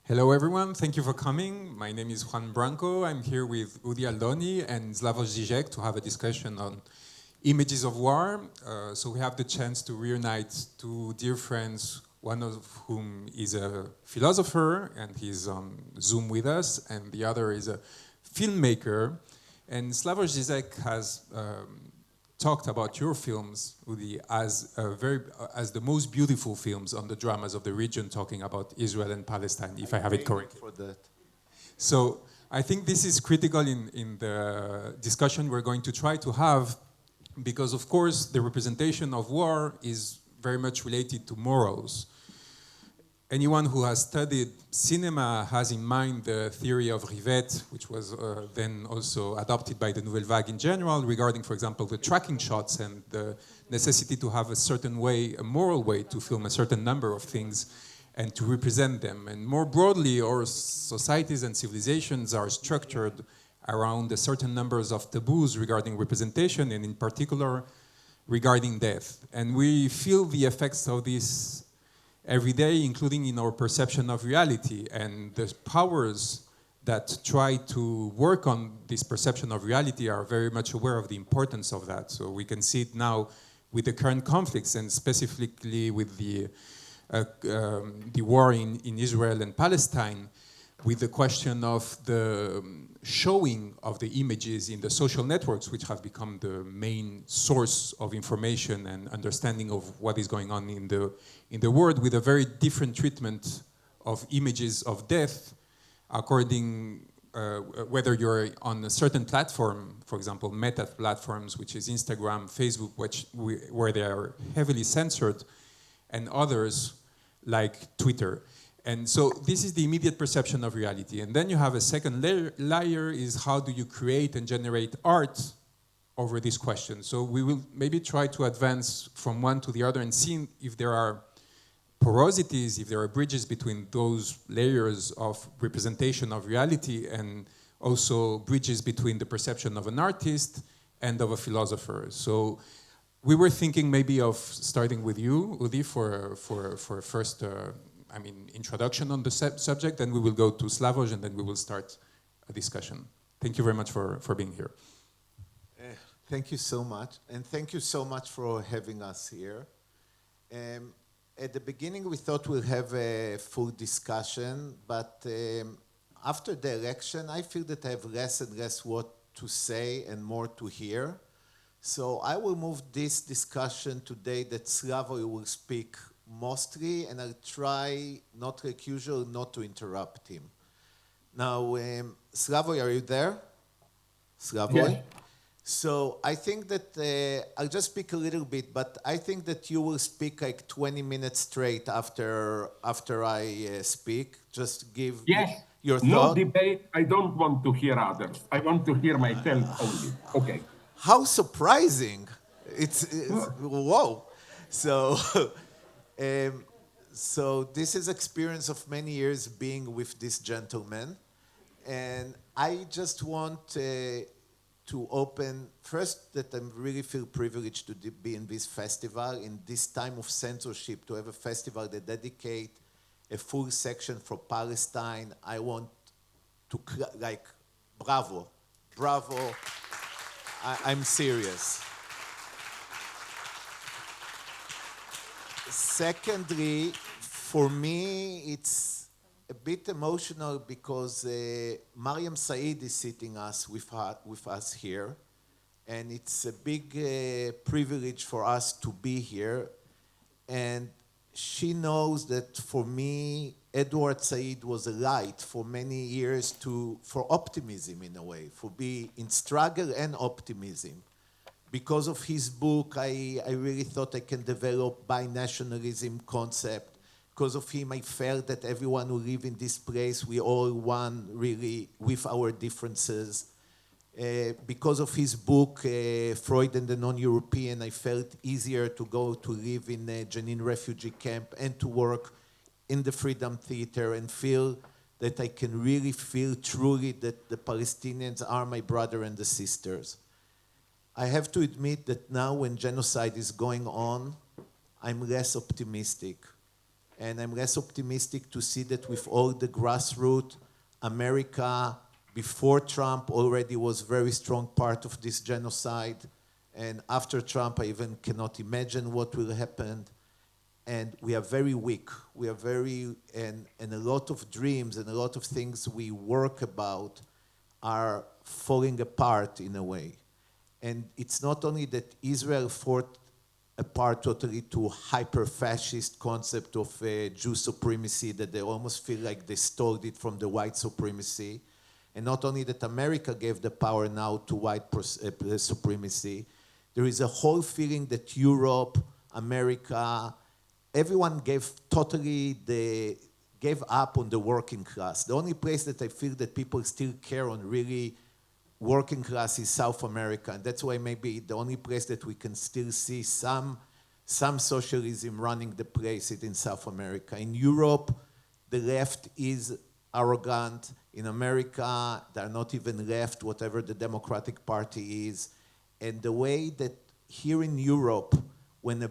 Hello, everyone. Thank you for coming. My name is Juan Branco. I'm here with Udi Aldoni and Slavoj Žižek to have a discussion on images of war. So we have the chance to reunite two dear friends, one of whom is a philosopher, and he's on Zoom with us, and the other is a filmmaker. And Slavoj Žižek has talked about your films, Udi, as the most beautiful films on the dramas of the region, talking about Israel and Palestine, if I have it correctly. For that. So I think this is critical in the discussion we're going to try to have, because of course the representation of war is very much related to morals. Anyone who has studied cinema has in mind the theory of Rivette, which was then also adopted by the Nouvelle Vague in general, regarding, for example, the tracking shots and the necessity to have a certain way, a moral way, to film a certain number of things and to represent them. And more broadly, our societies and civilizations are structured around a certain numbers of taboos regarding representation, and in particular, regarding death. And we feel the effects of this every day, including in our perception of reality. And the powers that try to work on this perception of reality are very much aware of the importance of that. So we can see it now with the current conflicts, and specifically with the war in Israel and Palestine, with the question of the showing of the images in the social networks, which have become the main source of information and understanding of what is going on in the world, with a very different treatment of images of death, according whether you're on a certain platform, for example, meta platforms, which is Instagram, Facebook, where they are heavily censored, and others like Twitter. And so this is the immediate perception of reality. And then you have a second layer is how do you create and generate art over this question. So we will maybe try to advance from one to the other and see if there are porosities, if there are bridges between those layers of representation of reality, and also bridges between the perception of an artist and of a philosopher. So we were thinking maybe of starting with you, Udi, for first introduction on the subject, then we will go to Slavoj, and then we will start a discussion. Thank you very much for being here. Thank you so much, and thank you so much for having us here. At the beginning, we thought we'll have a full discussion, but after the election, I feel that I have less and less what to say and more to hear. So I will move this discussion today that Slavoj will speak mostly, and I'll try, not like usual, not to interrupt him. Now, Slavoj, are you there? Slavoj? Yeah. So I think that I'll just speak a little bit, but I think that you will speak like 20 minutes straight after I speak. Just give Yes. your No thought. debate. I don't want to hear others. I want to hear myself only. Okay. How surprising. It's whoa. So, so this is experience of many years being with this gentleman. And I just want to open, first that I really feel privileged to be in this festival, in this time of censorship, to have a festival that dedicate a full section for Palestine. I want to, bravo, bravo. I'm serious. Secondly, for me, it's a bit emotional because Mariam Said is sitting with us here, and it's a big privilege for us to be here. And she knows that for me, Edward Said was a light for many years for optimism in a way, for being in struggle and optimism. Because of his book, I really thought I can develop binationalism concept. Because of him, I felt that everyone who live in this place, we all one really with our differences. Because of his book, Freud and the Non-European, I felt easier to go to live in a Jenin refugee camp and to work in the Freedom Theater and feel that I can really feel truly that the Palestinians are my brother and the sisters. I have to admit that now when genocide is going on, I'm less optimistic. And I'm less optimistic to see that with all the grassroots, America, before Trump, already was very strong part of this genocide. And after Trump, I even cannot imagine what will happen. And we are very weak. We are very, and a lot of dreams and a lot of things we work about are falling apart in a way. And it's not only that Israel fought apart totally to hyper-fascist concept of Jew supremacy, that they almost feel like they stole it from the white supremacy. And not only that America gave the power now to white supremacy, there is a whole feeling that Europe, America, everyone gave up on the working class. The only place that I feel that people still care on really working class is South America, and that's why maybe the only place that we can still see some socialism running the place is in South America. In Europe, the left is arrogant. In America, they're not even left, whatever the Democratic Party is. And the way that here in Europe, when a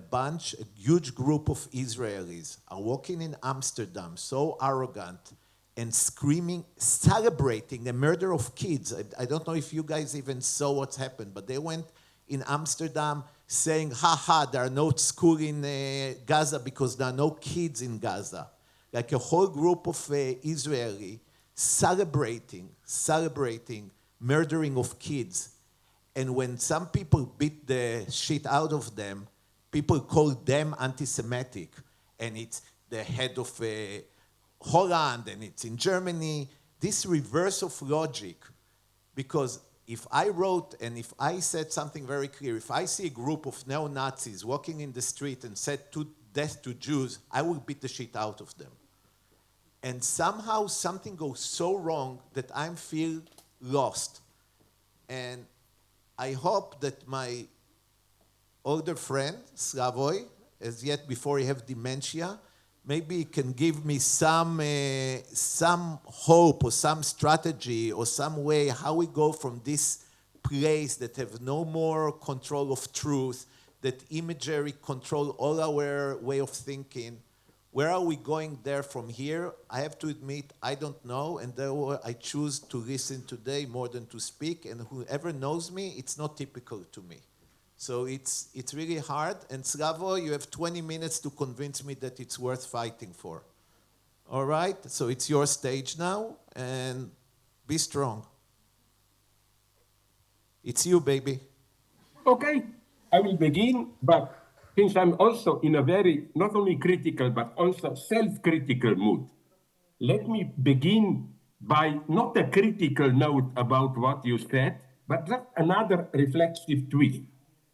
huge group of Israelis are walking in Amsterdam, so arrogant, and screaming, celebrating the murder of kids. I don't know if you guys even saw what's happened, but they went in Amsterdam saying, there are no school in Gaza because there are no kids in Gaza. Like a whole group of Israeli celebrating murdering of kids. And when some people beat the shit out of them, people call them anti-Semitic. And it's the head of Holland, and it's in Germany. This reverse of logic, because if I wrote and if I said something very clear, if I see a group of neo-Nazis walking in the street and said death to Jews, I will beat the shit out of them. And somehow something goes so wrong that I feel lost. And I hope that my older friend, Slavoj, as yet before he have dementia, maybe he can give me some hope or some strategy or some way how we go from this place that have no more control of truth, that imagery control all our way of thinking. Where are we going there from here? I have to admit, I don't know, and therefore I choose to listen today more than to speak, and whoever knows me, it's not typical to me. So it's really hard, and Slavoj, you have 20 minutes to convince me that it's worth fighting for. All right, so it's your stage now, and be strong. It's you, baby. Okay, I will begin, but since I'm also in a very, not only critical, but also self-critical mood, let me begin by not a critical note about what you said, but just another reflexive twist.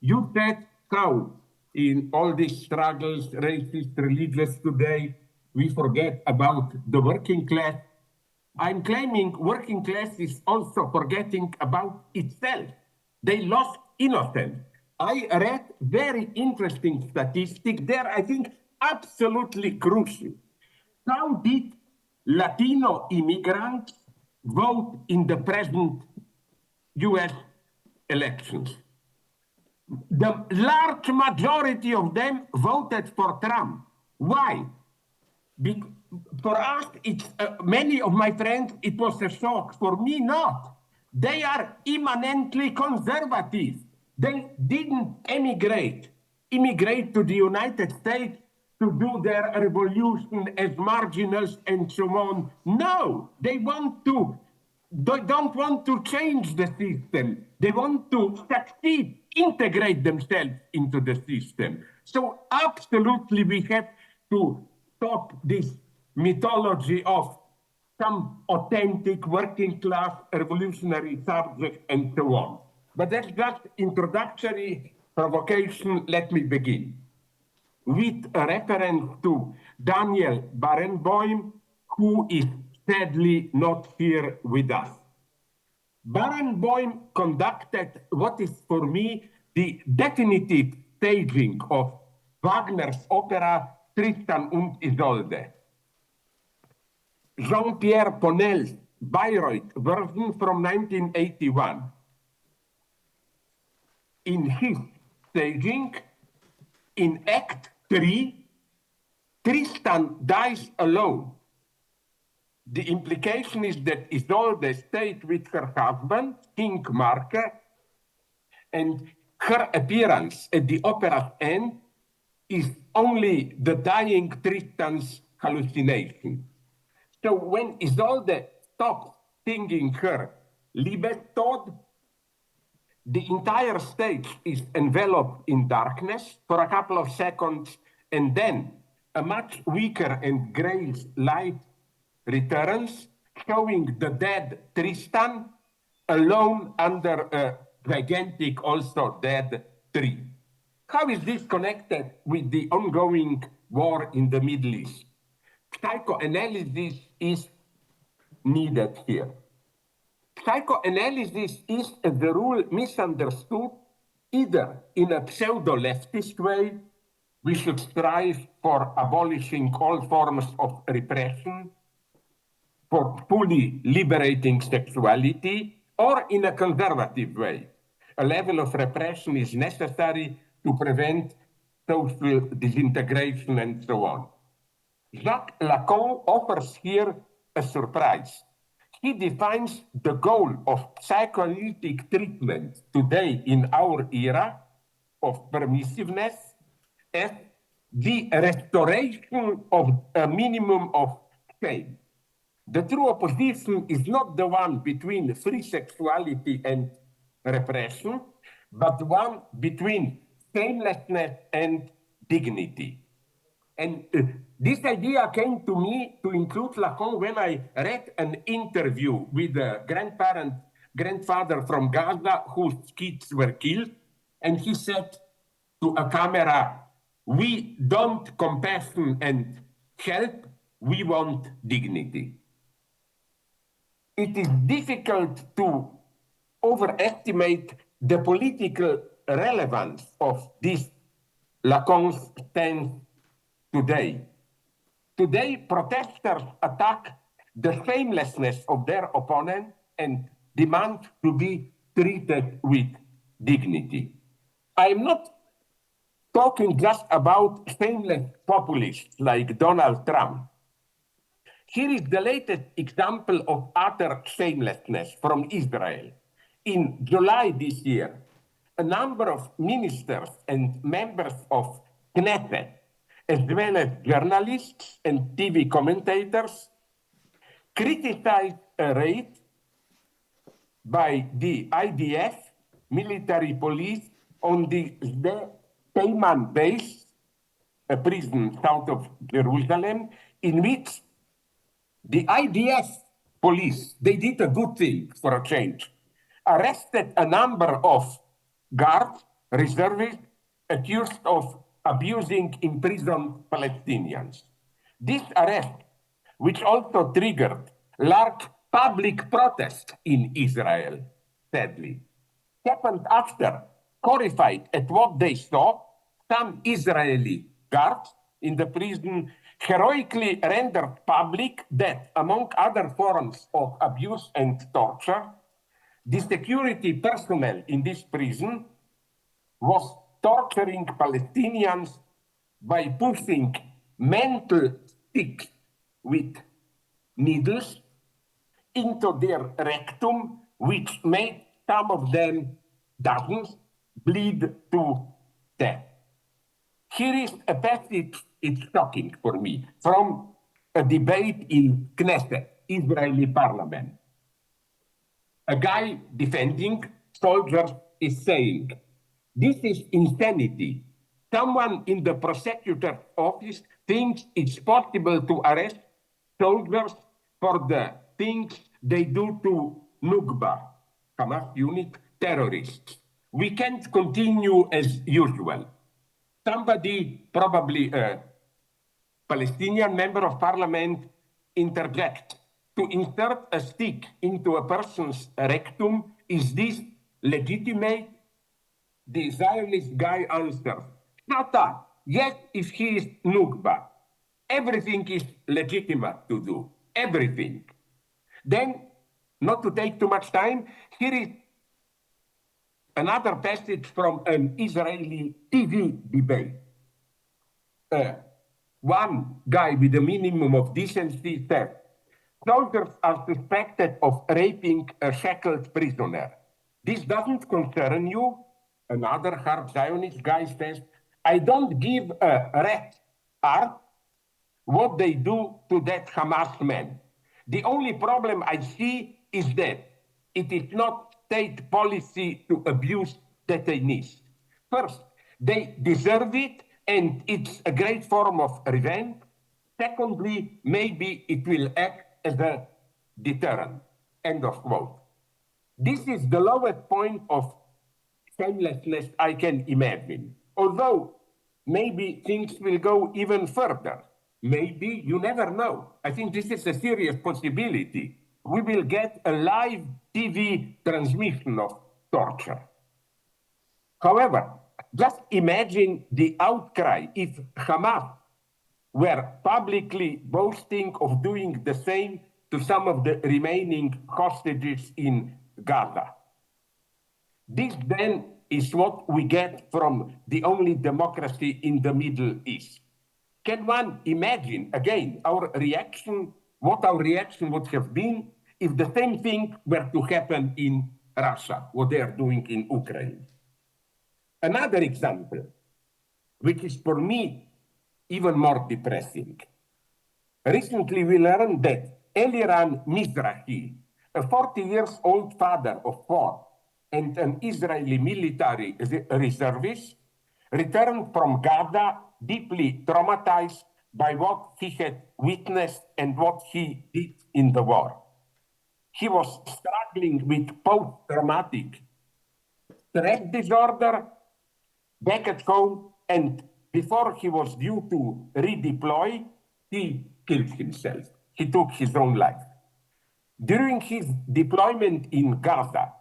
You said how in all these struggles, racist, religious today, we forget about the working class. I'm claiming working class is also forgetting about itself. They lost innocence. I read very interesting statistic there, I think absolutely crucial. How did Latino immigrants vote in the present US elections? The large majority of them voted for Trump. Why? For us, many of my friends, it was a shock. For me, not. They are immanently conservative. They didn't immigrate to the United States to do their revolution as marginals and so on. No, they don't want to change the system. They want to succeed, integrate themselves into the system. So absolutely we have to stop this mythology of some authentic working class revolutionary subject and so on. But that's just introductory provocation. Let me begin with a reference to Daniel Barenboim, who is sadly not here with us. Barenboim conducted what is for me the definitive staging of Wagner's opera Tristan und Isolde. Jean-Pierre Ponel's Bayreuth version from 1981. In his staging, in Act 3, Tristan dies alone. The implication is that Isolde stayed with her husband, King Marke, and her appearance at the opera's end is only the dying Tristan's hallucination. So when Isolde stops singing her Liebestod, the entire stage is enveloped in darkness for a couple of seconds, and then a much weaker and grayish light returns, showing the dead Tristan alone under a gigantic, also dead tree. How is this connected with the ongoing war in the Middle East? Psychoanalysis is needed here. Psychoanalysis is, as a rule, misunderstood either in a pseudo-leftist way, we should strive for abolishing all forms of repression, for fully liberating sexuality, or in a conservative way. A level of repression is necessary to prevent social disintegration and so on. Jacques Lacan offers here a surprise. He defines the goal of psychoanalytic treatment today in our era of permissiveness as the restoration of a minimum of shame. The true opposition is not the one between free sexuality and repression, but one between shamelessness and dignity. And this idea came to me to include Lacan when I read an interview with a grandfather from Gaza whose kids were killed. And he said to a camera, "We don't compassion and help, we want dignity." It is difficult to overestimate the political relevance of this Lacan's stance today. Today, protesters attack the shamelessness of their opponent and demand to be treated with dignity. I'm not talking just about shameless populists like Donald Trump. Here is the latest example of utter shamelessness from Israel. In July this year, a number of ministers and members of Knesset, as well as journalists and TV commentators, criticized a raid by the IDF, military police, on the Sde Teiman base, a prison south of Jerusalem, in which the IDF police, they did a good thing for a change, arrested a number of guards, reservists, accused of abusing imprisoned Palestinians. This arrest, which also triggered large public protests in Israel, sadly, happened after, horrified at what they saw, some Israeli guards in the prison heroically rendered public that, among other forms of abuse and torture, the security personnel in this prison was torturing Palestinians by pushing mental sticks with needles into their rectum, which made some of them, dozens, bleed to death. Here is a passage, it's shocking for me, from a debate in Knesset, Israeli parliament. A guy defending soldiers is saying, "This is insanity. Someone in the prosecutor's office thinks it's possible to arrest soldiers for the things they do to Nukba, Hamas unit terrorists. We can't continue as usual." Somebody, probably a Palestinian member of parliament, interjects, "To insert a stick into a person's rectum, is this legitimate?" The Zionist guy answers, "Shut up. Yes, if he is Nukba. Everything is legitimate to do. Everything." Then, not to take too much time, here is another passage from an Israeli TV debate. A one guy with a minimum of decency said, soldiers are suspected of raping a shackled prisoner. This doesn't concern you. Another hard Zionist guy says, I don't give a rat's ass what they do to that Hamas man. The only problem I see is that it is not state policy to abuse detainees. First, they deserve it, and it's a great form of revenge. Secondly, maybe it will act as a deterrent. End of quote. This is the lowest point of shamelessness I can imagine. Although maybe things will go even further. Maybe, you never know. I think this is a serious possibility. We will get a live TV transmission of torture. However, just imagine the outcry if Hamas were publicly boasting of doing the same to some of the remaining hostages in Gaza. This then is what we get from the only democracy in the Middle East. Can one imagine, again, what our reaction would have been if the same thing were to happen in Russia, what they are doing in Ukraine? Another example, which is for me even more depressing. Recently, we learned that Eliran Mizrahi, a 40-year-old father of 4 and an Israeli military reservist, returned from Gaza deeply traumatized by what he had witnessed and what he did in the war. He was struggling with post-traumatic stress disorder back at home, and before he was due to redeploy, he killed himself. He took his own life. During his deployment in Gaza,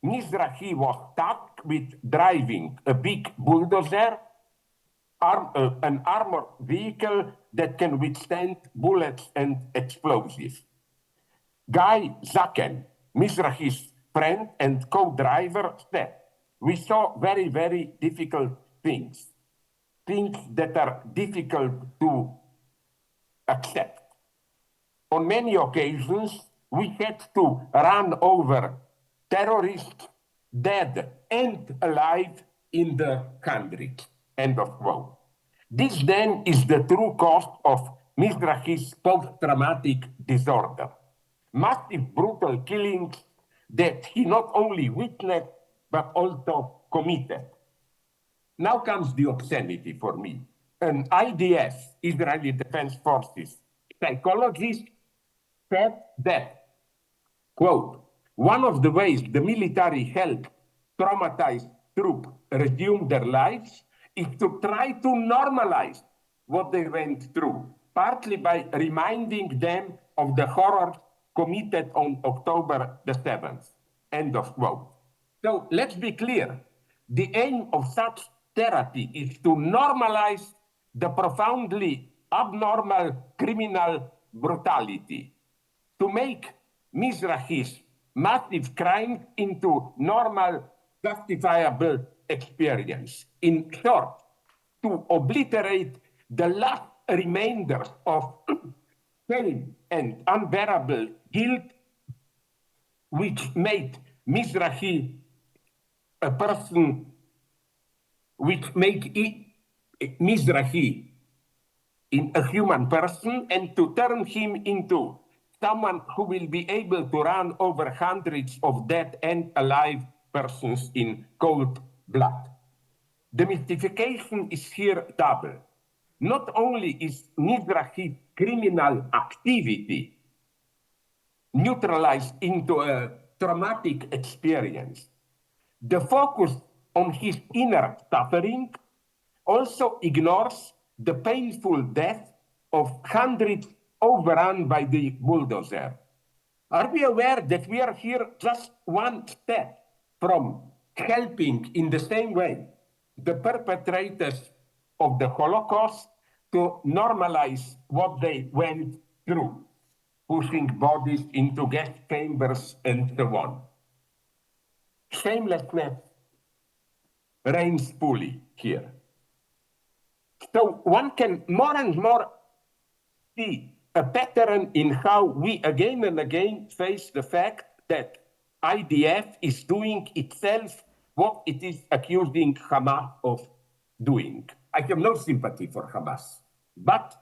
Mizrahi was tasked with driving a big bulldozer, an armored vehicle that can withstand bullets and explosives. Guy Zaken, Mizrahi's friend and co-driver, said, we saw very, very difficult things that are difficult to accept. On many occasions, we had to run over terrorists, dead and alive, in the hundreds. End of quote. This then is the true cost of Mizrahi's post-traumatic disorder. Massive, brutal killings that he not only witnessed, but also committed. Now comes the obscenity for me. An IDF, Israeli Defense Forces, psychologist said that, quote, one of the ways the military helped traumatized troops resume their lives is to try to normalize what they went through, partly by reminding them of the horrors committed on October the 7th, end of quote. So let's be clear. The aim of such therapy is to normalize the profoundly abnormal criminal brutality, to make Mizrahi's massive crimes into normal, justifiable experience. In short, to obliterate the last remainders of shame and unbearable guilt which made Mizrahi a person, which make Mizrahi in a human person, and to turn him into someone who will be able to run over hundreds of dead and alive persons in cold blood. The mystification is here double. Not only is Mizrahi's criminal activity neutralized into a traumatic experience, the focus on his inner suffering also ignores the painful death of hundreds overrun by the bulldozer. Are we aware that we are here just one step from helping in the same way the perpetrators of the Holocaust to normalize what they went through, pushing bodies into gas chambers and so on? Shamelessness reigns fully here. So one can more and more see a pattern in how we again and again face the fact that IDF is doing itself what it is accusing Hamas of doing. I have no sympathy for Hamas, but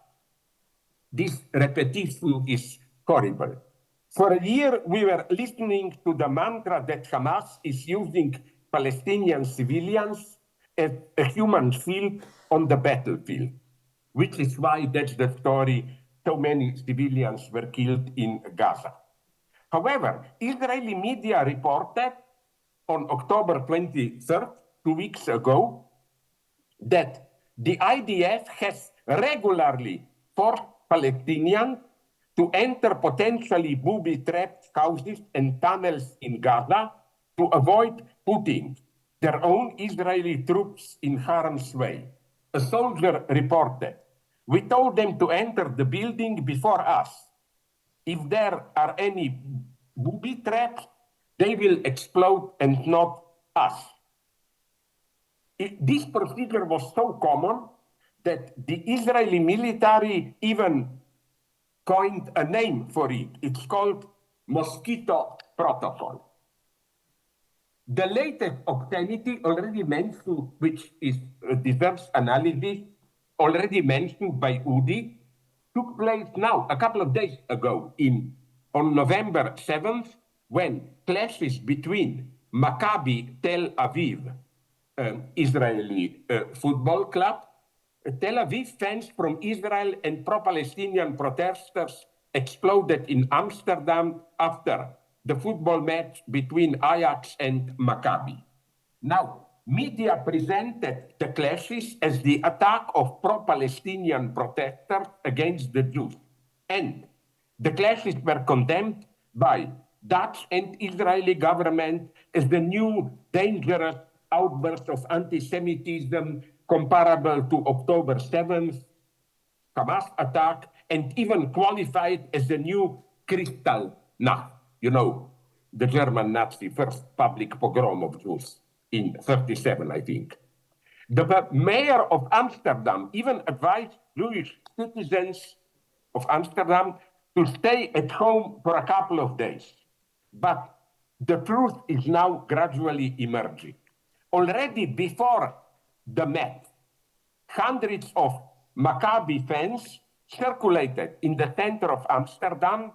this repetition is horrible. For a year, we were listening to the mantra that Hamas is using Palestinian civilians as a human shield on the battlefield, which is why that's the story so many civilians were killed in Gaza. However, Israeli media reported on October 23rd, 2 weeks ago, that the IDF has regularly forced Palestinians to enter potentially booby-trapped houses and tunnels in Gaza to avoid putting their own Israeli troops in harm's way. A soldier reported, "We told them to enter the building before us. If there are any booby traps, they will explode and not us." This procedure was so common that the Israeli military even coined a name for it. It's called Mosquito Protocol. The latest obscenity already mentioned, which deserves analysis, already mentioned by Udi, took place now, a couple of days ago, on November 7th, when clashes between Maccabi Tel Aviv, Israeli football club, Tel Aviv fans from Israel and pro-Palestinian protesters exploded in Amsterdam after the football match between Ajax and Maccabi. Now, media presented the clashes as the attack of pro-Palestinian protesters against the Jews. And the clashes were condemned by Dutch and Israeli government as the new dangerous outburst of anti-Semitism comparable to October 7th, Hamas attack, and even qualified as the new Kristallnacht, the German Nazi first public pogrom of Jews in 1937, I think. The mayor of Amsterdam even advised Jewish citizens of Amsterdam to stay at home for a couple of days. But the truth is now gradually emerging. Already before the match, hundreds of Maccabi fans circulated in the center of Amsterdam,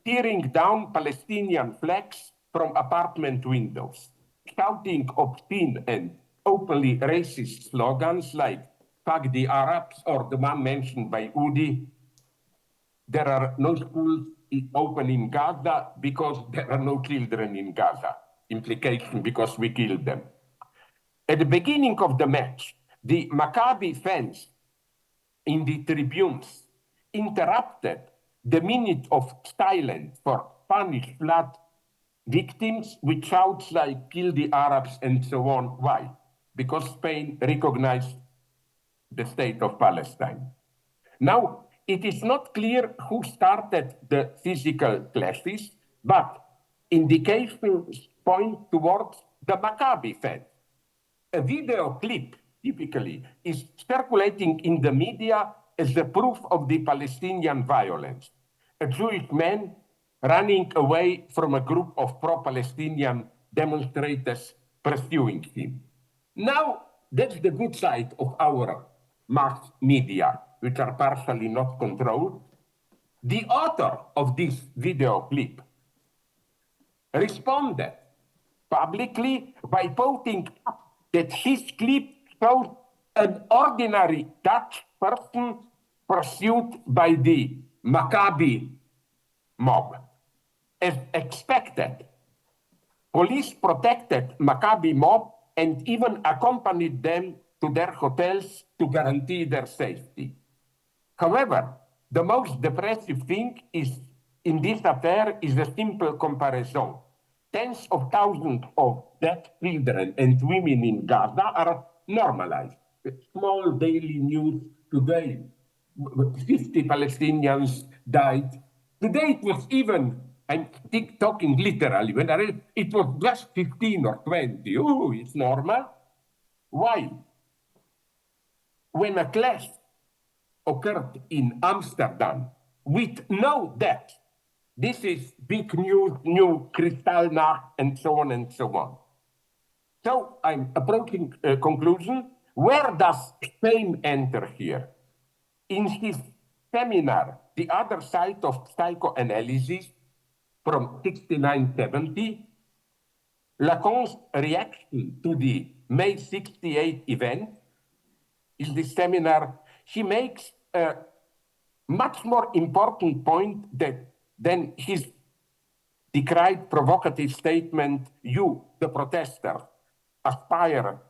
tearing down Palestinian flags from apartment windows, shouting obscene and openly racist slogans like "Fuck the Arabs" or the one mentioned by Udi, "There are no schools open in Gaza because there are no children in Gaza." Implication, because we killed them. At the beginning of the match, the Maccabi fans in the tribunes interrupted the minute of silence for Spanish flood victims with shouts like "kill the Arabs" and so on. Why? Because Spain recognized the state of Palestine. Now, it is not clear who started the physical clashes, but indications point towards the Maccabi fans. A video clip, typically, is circulating in the media as the proof of the Palestinian violence. A Jewish man running away from a group of pro-Palestinian demonstrators pursuing him. Now, that's the good side of our mass media, which are partially not controlled. The author of this video clip responded publicly by pointing out that his clip shows an ordinary Dutch person pursued by the Maccabi mob. As expected, police protected Maccabi mob and even accompanied them to their hotels to guarantee their safety. However, the most depressive thing in this affair is a simple comparison. Tens of thousands of dead children and women in Gaza are normalized. Small daily news today, 50 Palestinians died. Today it was even, I'm talking literally, when I read, it was just 15 or 20. Oh, it's normal. Why? when a clash occurred in Amsterdam with no death. This is big news, new Kristallnacht, and so on and so on. So I'm approaching a conclusion. Where does shame enter here? In his seminar, The Other Side of Psychoanalysis from 69-70, Lacan's reaction to the May 68 event, in this seminar, he makes a much more important point than his decried provocative statement, you, the protester, aspire.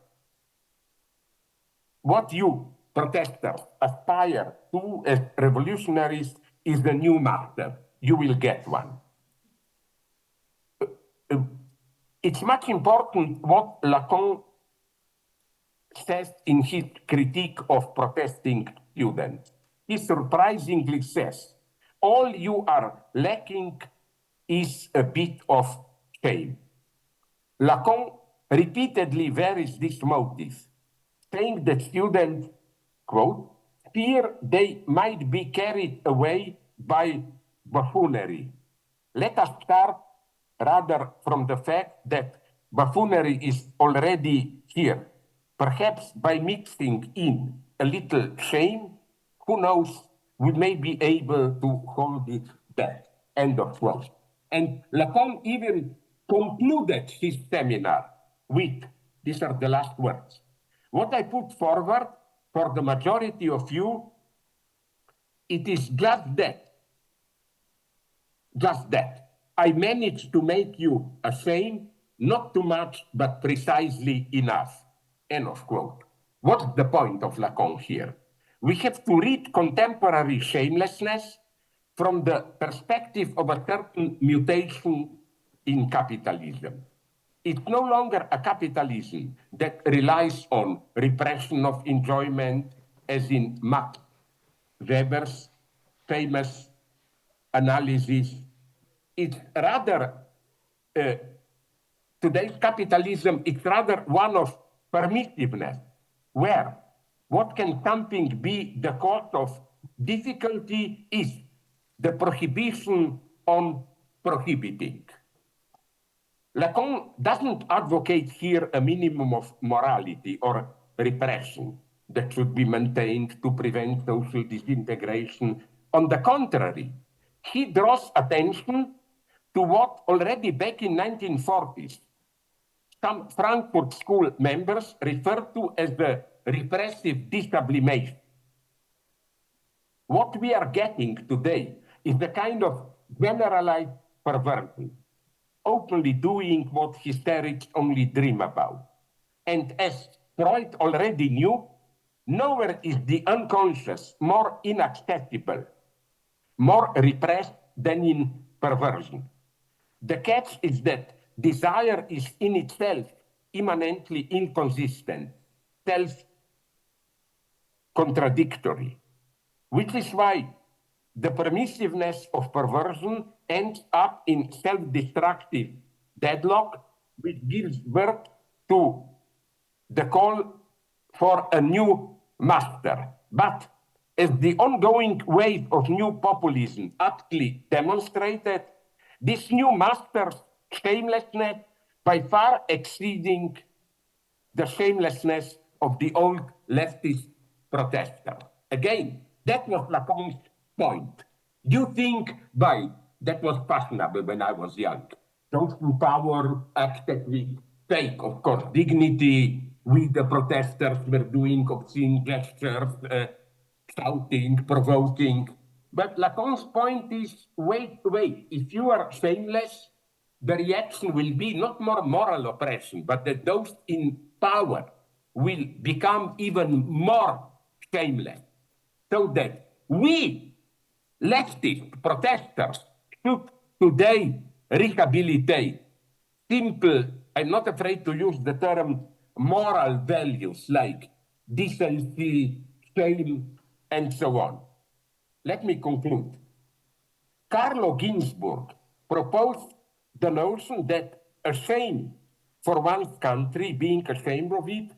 What you, protesters, aspire to as revolutionaries is the new master. You will get one. It's much important what Lacan says in his critique of protesting students. He surprisingly says, all you are lacking is a bit of shame. Lacan repeatedly varies this motive, saying that students, quote, fear they might be carried away by buffoonery. Let us start rather from the fact that buffoonery is already here. Perhaps by mixing in a little shame, who knows, we may be able to hold it back. End of quote. And Lacan even concluded his seminar with, these are the last words, what I put forward for the majority of you, it is just that. I managed to make you ashamed, not too much, but precisely enough. End of quote. What's the point of Lacan here? We have to read contemporary shamelessness from the perspective of a certain mutation in capitalism. It's no longer a capitalism that relies on repression of enjoyment, as in Max Weber's famous analysis. It's rather, today's capitalism, it's rather one of permissiveness, where what can something be the cause of difficulty is the prohibition on prohibiting. Lacan doesn't advocate here a minimum of morality or repression that should be maintained to prevent social disintegration. On the contrary, he draws attention to what already back in 1940s, some Frankfurt School members referred to as the repressive disublimation. What we are getting today is the kind of generalized perversion, openly doing what hysterics only dream about. And as Freud already knew, nowhere is the unconscious more inaccessible, more repressed than in perversion. The catch is that desire is in itself immanently inconsistent, self-contradictory, which is why the permissiveness of perversion ends up in self-destructive deadlock, which gives birth to the call for a new master. But as the ongoing wave of new populism aptly demonstrated, this new master's shamelessness by far exceeding the shamelessness of the old leftist protester. Again, that was Lacan's point. You think that was fashionable when I was young. Those in power acted with fake, of course, dignity. We, the protesters, were doing obscene gestures, shouting, provoking. But Lacan's point is, wait, if you are shameless, the reaction will be not more moral oppression, but that those in power will become even more shameless. So that we, leftist protesters, should today rehabilitate simple, I'm not afraid to use the term moral values like decency, shame, and so on. Let me conclude. Carlo Ginzburg proposed the notion that a shame for one's country, being ashamed of it,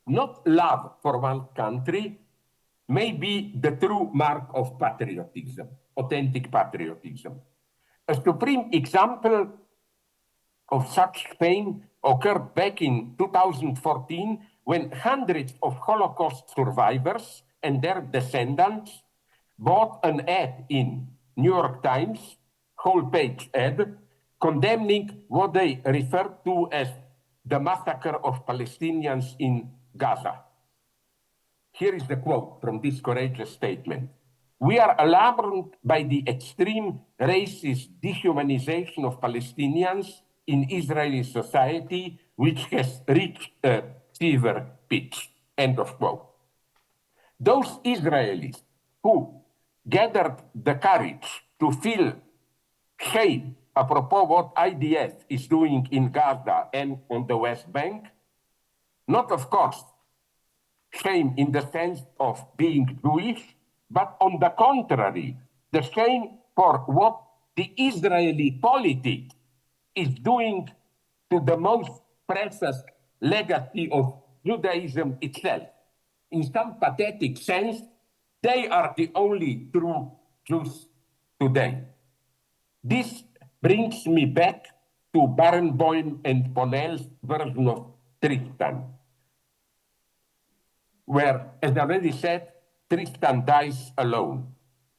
not love for one's country, may be the true mark of patriotism, authentic patriotism. A supreme example of such fame occurred back in 2014 when hundreds of Holocaust survivors and their descendants bought an ad in New York Times, whole-page ad, condemning what they referred to as the massacre of Palestinians in Gaza. Here is the quote from this courageous statement. We are alarmed by the extreme racist dehumanization of Palestinians in Israeli society, which has reached a fever pitch. End of quote. Those Israelis who gathered the courage to feel shame apropos what IDF is doing in Gaza and on the West Bank, not of course shame in the sense of being Jewish, but on the contrary, the shame for what the Israeli polity is doing to the most precious legacy of Judaism itself. In some pathetic sense, they are the only true Jews today. This brings me back to Barenboim and Ponnell's version of Tristan, where, as I already said, Tristan dies alone.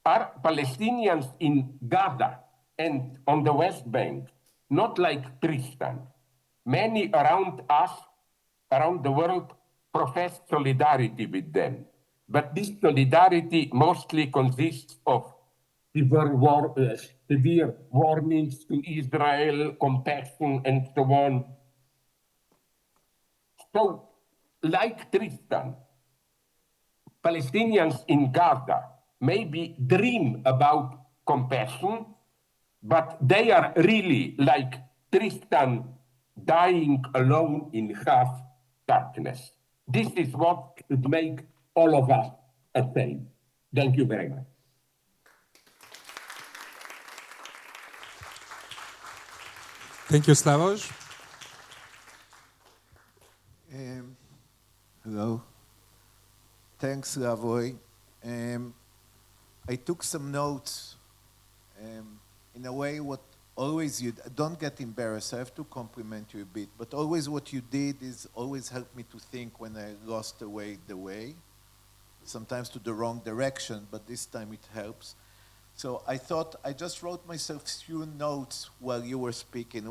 Are Palestinians in Gaza and on the West Bank not like Tristan? Many around us, around the world, profess solidarity with them. But this solidarity mostly consists of severe warnings to Israel, compassion, and so on. So, like Tristan, Palestinians in Gaza maybe dream about compassion, but they are really like Tristan dying alone in half darkness. This is what should make all of us ashamed. Thank you very much. Thank you, Slavoj. Hello. Thanks, Lavoy. I took some notes. In a way, what always you don't get embarrassed. I have to compliment you a bit, but always what you did is always helped me to think when I lost the way. Sometimes to the wrong direction, but this time it helps. So I thought I just wrote myself a few notes while you were speaking.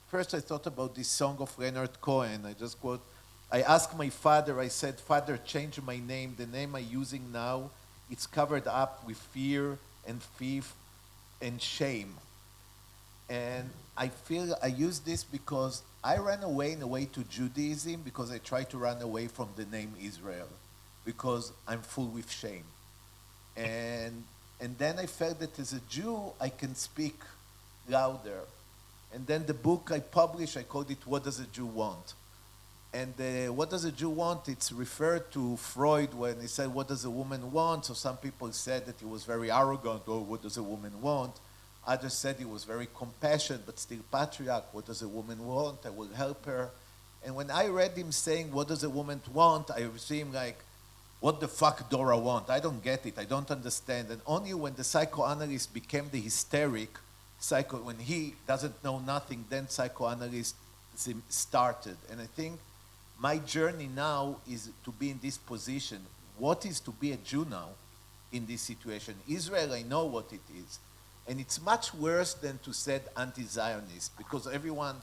First I thought about this song of Leonard Cohen. I just quote. I asked my father, I said, Father, change my name. The name I'm using now, it's covered up with fear and thief and shame. And I feel I use this because I ran away in a way to Judaism because I tried to run away from the name Israel because I'm full with shame. And then I felt that as a Jew, I can speak louder. And then the book I published, I called it What Does a Jew Want? And what does a Jew want? It's referred to Freud when he said, what does a woman want? So some people said that he was very arrogant. Oh, what does a woman want? Others said he was very compassionate, but still patriarch. What does a woman want? I will help her. And when I read him saying, what does a woman want? I see him like, what the fuck Dora want? I don't get it. I don't understand. And only when the psychoanalyst became the hysteric, when he doesn't know nothing, then psychoanalyst started. And I think my journey now is to be in this position. What is to be a Jew now in this situation? Israel, I know what it is. And it's much worse than to say anti-Zionist, because everyone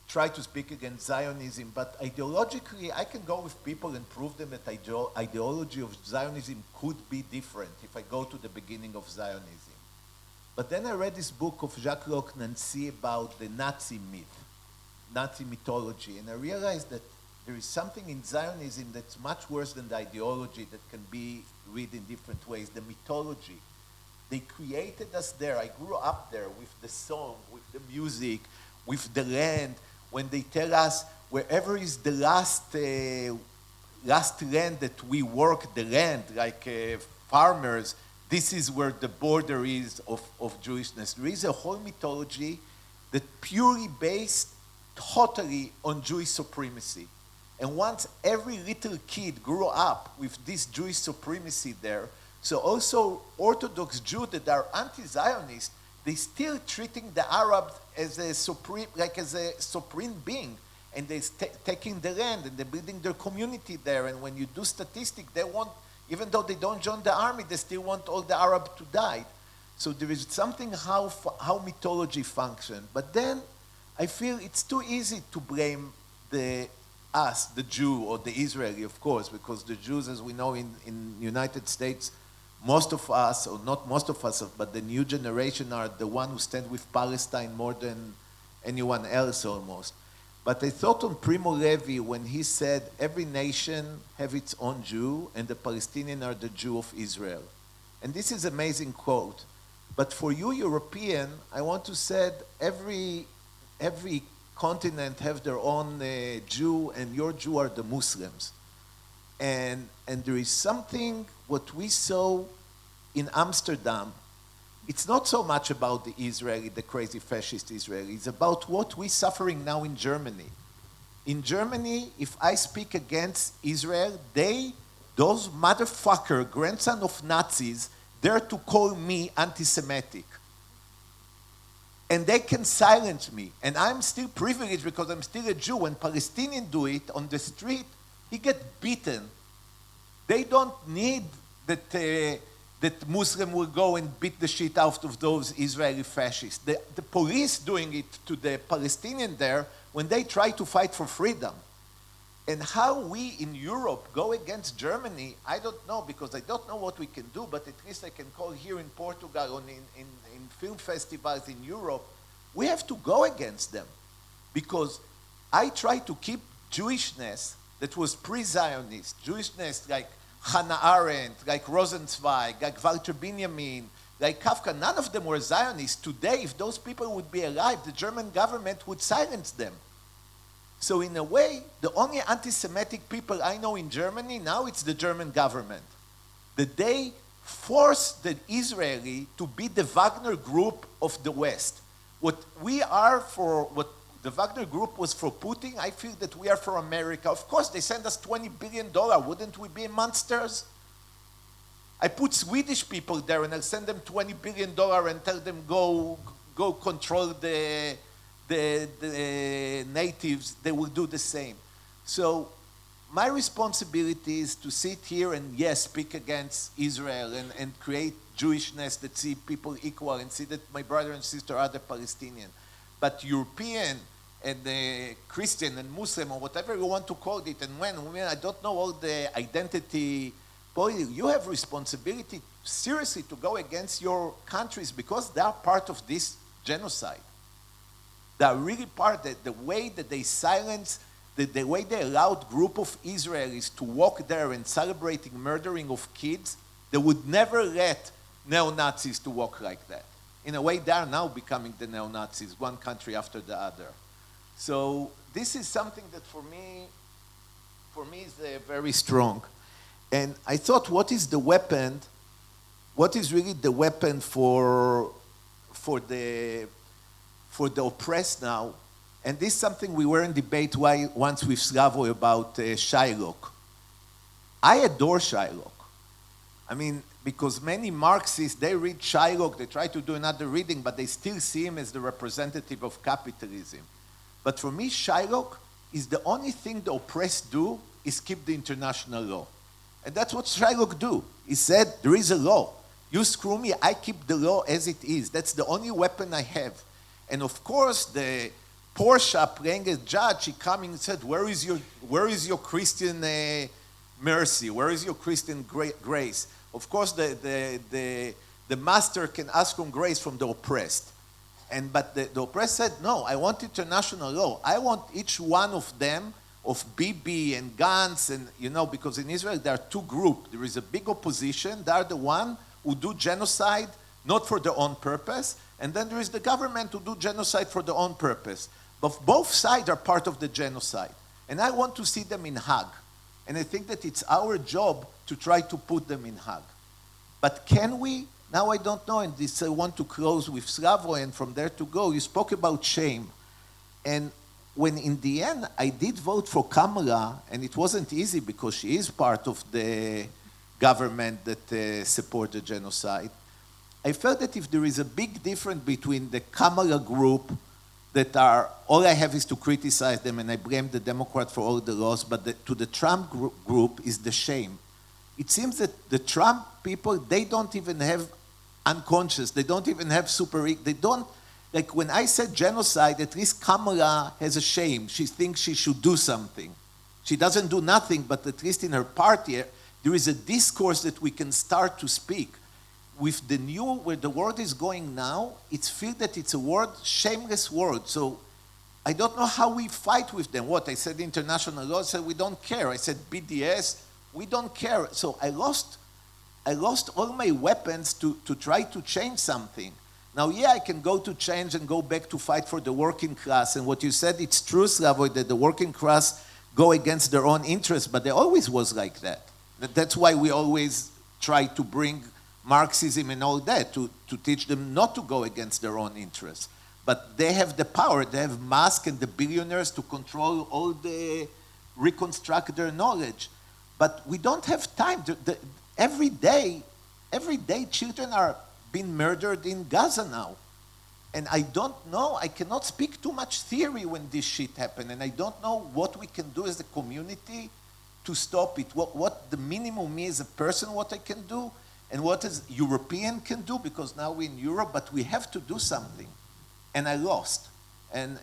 try to speak against Zionism, but ideologically, I can go with people and prove them that ideology of Zionism could be different if I go to the beginning of Zionism. But then I read this book of Jacques Nancy about the Nazi myth, Nazi mythology, and I realized that there is something in Zionism that's much worse than the ideology that can be read in different ways, the mythology. They created us there. I grew up there with the song, with the music, with the land. When they tell us wherever is the last land that we work the land, like farmers, this is where the border is of Jewishness. There is a whole mythology that purely based totally on Jewish supremacy. And once every little kid grew up with this Jewish supremacy there, so also Orthodox Jews that are anti-Zionist, they still treating the Arabs as a supreme, like as a supreme being, and they're taking the land and they're building their community there. And when you do statistics, they want, even though they don't join the army, they still want all the Arabs to die. So there is something how mythology functions. But then I feel it's too easy to blame us, the Jew or the Israeli, of course, because the Jews, as we know in United States, most of us, or not most of us, but the new generation are the one who stand with Palestine more than anyone else almost. But I thought on Primo Levi when he said every nation have its own Jew and the Palestinians are the Jew of Israel. And this is an amazing quote. But for you European, I want to say every continent have their own Jew, and your Jew are the Muslims. And there is something, what we saw in Amsterdam, it's not so much about the Israeli, the crazy fascist Israeli, it's about what we're suffering now in Germany. In Germany, if I speak against Israel, those motherfucker, grandson of Nazis, dare to call me anti-Semitic. And they can silence me. And I'm still privileged because I'm still a Jew. When Palestinians do it on the street, he gets beaten. They don't need that Muslim will go and beat the shit out of those Israeli fascists. The police doing it to the Palestinian there when they try to fight for freedom. And how we in Europe go against Germany, I don't know, because I don't know what we can do, but at least I can call here in Portugal or in film festivals in Europe, we have to go against them. Because I try to keep Jewishness that was pre-Zionist, Jewishness like Hannah Arendt, like Rosenzweig, like Walter Benjamin, like Kafka, none of them were Zionists. Today, if those people would be alive, the German government would silence them. So in a way, the only anti-Semitic people I know in Germany now, it's the German government. That they forced the Israeli to be the Wagner group of the West. What we are for, what the Wagner group was for Putin, I feel that we are for America. Of course, they send us $20 billion. Wouldn't we be monsters? I put Swedish people there and I'll send them $20 billion and tell them go control the natives, they will do the same. So my responsibility is to sit here and, yes, speak against Israel and create Jewishness that see people equal and see that my brother and sister are the Palestinian. But European and Christian and Muslim or whatever you want to call it, and when I don't know all the identity, you have responsibility seriously to go against your countries because they are part of this genocide. They are really part of the way that they silence, the way they allowed group of Israelis to walk there and celebrating murdering of kids, they would never let neo-Nazis to walk like that. In a way, they are now becoming the neo-Nazis, one country after the other. So this is something that for me is very strong. And I thought, what is the weapon? What is really the weapon for the oppressed now? And this is something we were in debate once with Slavoj about Shylock. I adore Shylock. I mean, because many Marxists, they read Shylock, they try to do another reading, but they still see him as the representative of capitalism. But for me, Shylock is the only thing the oppressed do is keep the international law. And that's what Shylock do. He said, there is a law. You screw me, I keep the law as it is. That's the only weapon I have. And of course, the Porsche playing as judge, he came and said, where is your Christian mercy? Where is your Christian grace? Of course, the master can ask for grace from the oppressed. But the oppressed said, no, I want international law. I want each one of them, of Bibi and Gantz, and because in Israel there are two groups. There is a big opposition. They are the one who do genocide, not for their own purpose. And then there is the government who do genocide for their own purpose. But both sides are part of the genocide. And I want to see them in Hague. And I think that it's our job to try to put them in Hague. But can we? Now I don't know. And this I want to close with Slavoj and from there to go. You spoke about shame. And when in the end I did vote for Kamala, and it wasn't easy because she is part of the government that supported genocide, I felt that if there is a big difference between the Kamala group that are, all I have is to criticize them and I blame the Democrat for all the laws, but to the Trump group is the shame. It seems that the Trump people, they don't even have unconscious, they don't even have they don't, like when I said genocide, at least Kamala has a shame. She thinks she should do something. She doesn't do nothing, but at least in her party, there is a discourse that we can start to speak. With the new, where the world is going now, it's feel that it's a word, shameless word. So I don't know how we fight with them. What, I said international law, I said we don't care. I said BDS, we don't care. So I lost all my weapons to try to change something. Now, yeah, I can go to change and go back to fight for the working class. And what you said, it's true, Slavoj, that the working class go against their own interests, but they always was like that. That's why we always try to bring Marxism and all that, to teach them not to go against their own interests. But they have the power, they have Musk and the billionaires to control all the, reconstruct their knowledge. But we don't have time. Every day children are being murdered in Gaza now. And I don't know, I cannot speak too much theory when this shit happens, and I don't know what we can do as a community to stop it. What the minimum is a person, what I can do, and what is European can do, because now we're in Europe, but we have to do something. And I lost. And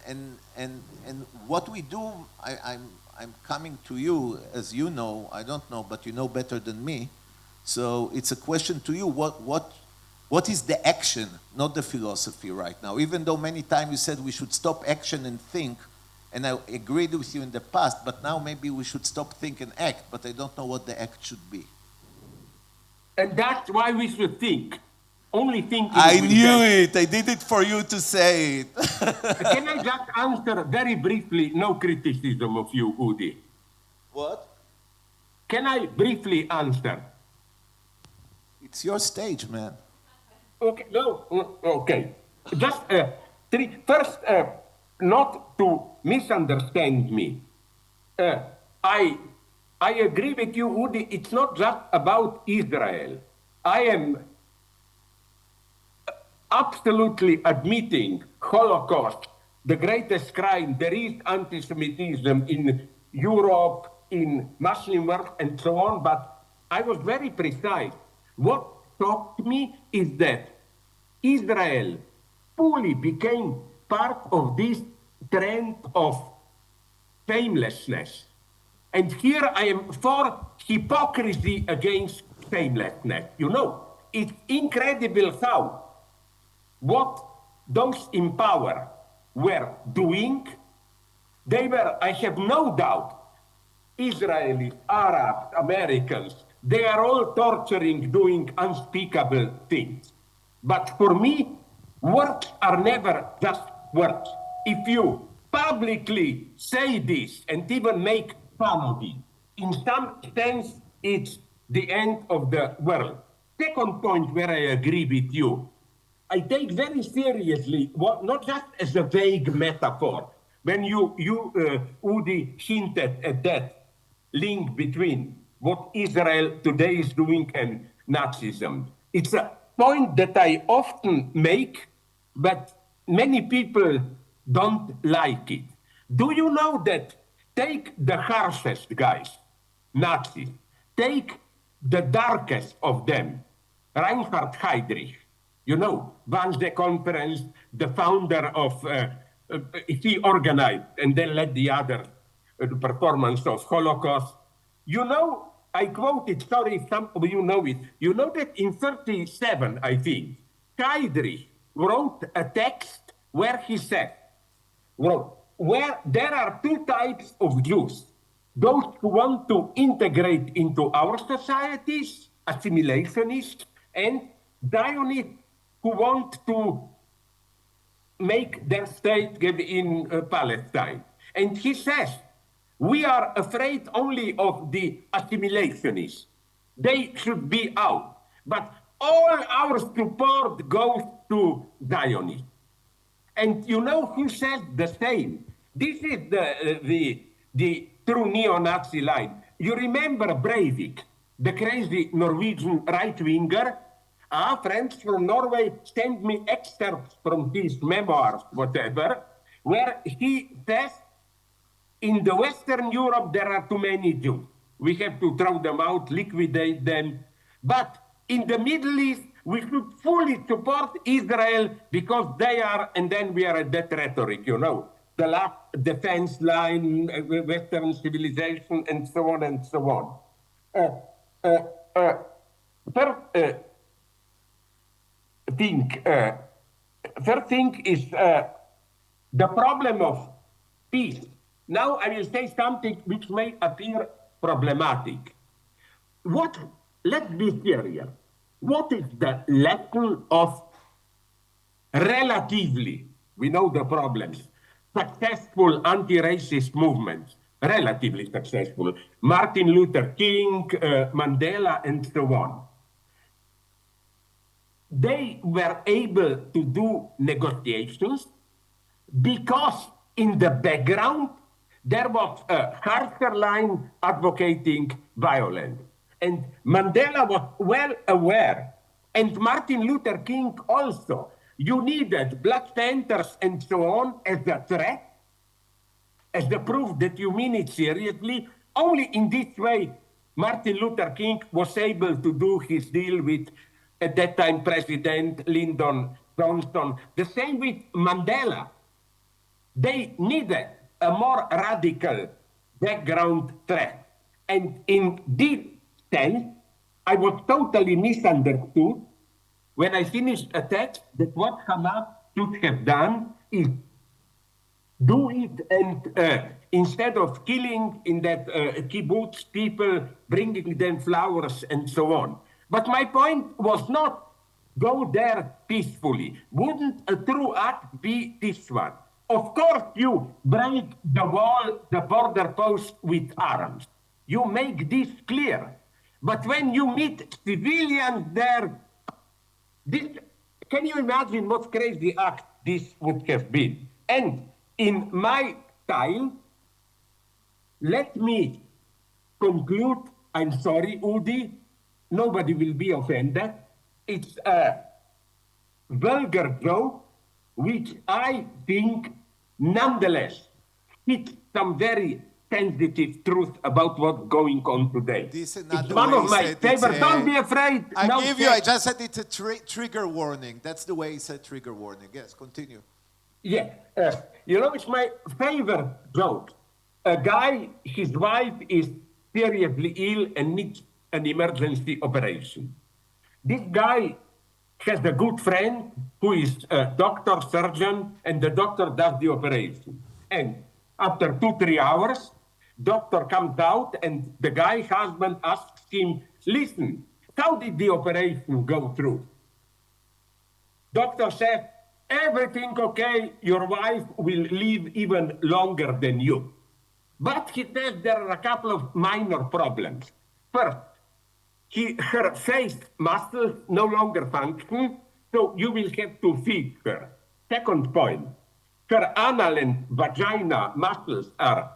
what we do, I'm coming to you, as you know, I don't know, but you know better than me. So it's a question to you, what is the action, not the philosophy right now? Even though many times you said we should stop action and think, and I agreed with you in the past, but now maybe we should stop, think, and act, but I don't know what the act should be. And that's why we should think. Only thinking. I knew it. I did it for you to say it. Can I just answer very briefly? No criticism of you, Udi. What? Can I briefly answer? It's your stage, man. Okay, no, okay. Just first, not to misunderstand me. I agree with you, Udi. It's not just about Israel. I am absolutely admitting Holocaust, the greatest crime. There is anti-Semitism in Europe, in Muslim world, and so on, but I was very precise. What shocked me is that Israel fully became part of this trend of shamelessness. And here I am for hypocrisy against shamelessness. You know, it's incredible how what those in power were doing, they were, I have no doubt, Israelis, Arabs, Americans, they are all torturing, doing unspeakable things. But for me, words are never just words. If you publicly say this and even make fun of it, in some sense, it's the end of the world. Second point where I agree with you, I take very seriously, not just as a vague metaphor, when you Udi, hinted at that link between what Israel today is doing and Nazism. It's a point that I often make, but many people don't like it. Do you know that, take the harshest guys, Nazis, take the darkest of them, Reinhard Heydrich, you know, Wannsee Conference, the founder of, he organized and then led the other performance of Holocaust. You know, I quoted, sorry if some of you know it, you know that in 1937, I think, Heydrich wrote a text where he said, where there are two types of Jews, those who want to integrate into our societies, assimilationists, and Zionists who want to make their state in Palestine. And he says, we are afraid only of the assimilationists. They should be out. But all our support goes to Zionists. And you know who said the same? This is the true neo-Nazi line. You remember Breivik, the crazy Norwegian right-winger? Friends from Norway sent me excerpts from his memoirs, whatever, where he says, in the Western Europe, there are too many Jews. We have to throw them out, liquidate them. But in the Middle East, we should fully support Israel because they are, and then we are at that rhetoric, you know, the last defense line, Western civilization, and so on and so on. First thing is the problem of peace. Now I will say something which may appear problematic. Let's be serious. What is the lesson of relatively, we know the problems, successful anti-racist movements, relatively successful, Martin Luther King, Mandela, and so on? They were able to do negotiations because in the background there was a harsher line advocating violence. And Mandela was well aware, and Martin Luther King also. You needed Black Panthers and so on as a threat, as the proof that you mean it seriously. Only in this way, Martin Luther King was able to do his deal with, at that time, President Lyndon Johnson. The same with Mandela. They needed a more radical background threat. And in this sense, I was totally misunderstood when I finished a text that what Hamas should have done is do it, and instead of killing in that kibbutz people, bringing them flowers and so on. But my point was not go there peacefully. Wouldn't a true act be this one? Of course, you break the wall, the border post with arms. You make this clear. But when you meet civilians there, can you imagine what crazy act this would have been? And in my style, let me conclude. I'm sorry, Udi, nobody will be offended. It's a vulgar joke, which I think nonetheless hits some very sensitive truth about what's going on today. This is It's not the one way of he my said favorites. Don't be afraid. I just said it's a trigger warning. That's the way he said trigger warning. Yes, continue. Yeah, you know, it's my favorite joke. A guy, his wife is seriously ill and needs an emergency operation. This guy has a good friend who is a doctor, surgeon, and the doctor does the operation. And after 2-3 hours, doctor comes out and the guy's husband asks him, listen, how did the operation go through? Doctor said, everything okay, your wife will live even longer than you. But he says there are a couple of minor problems. First, her face muscles no longer function, so you will have to feed her. Second point, her anal and vagina muscles are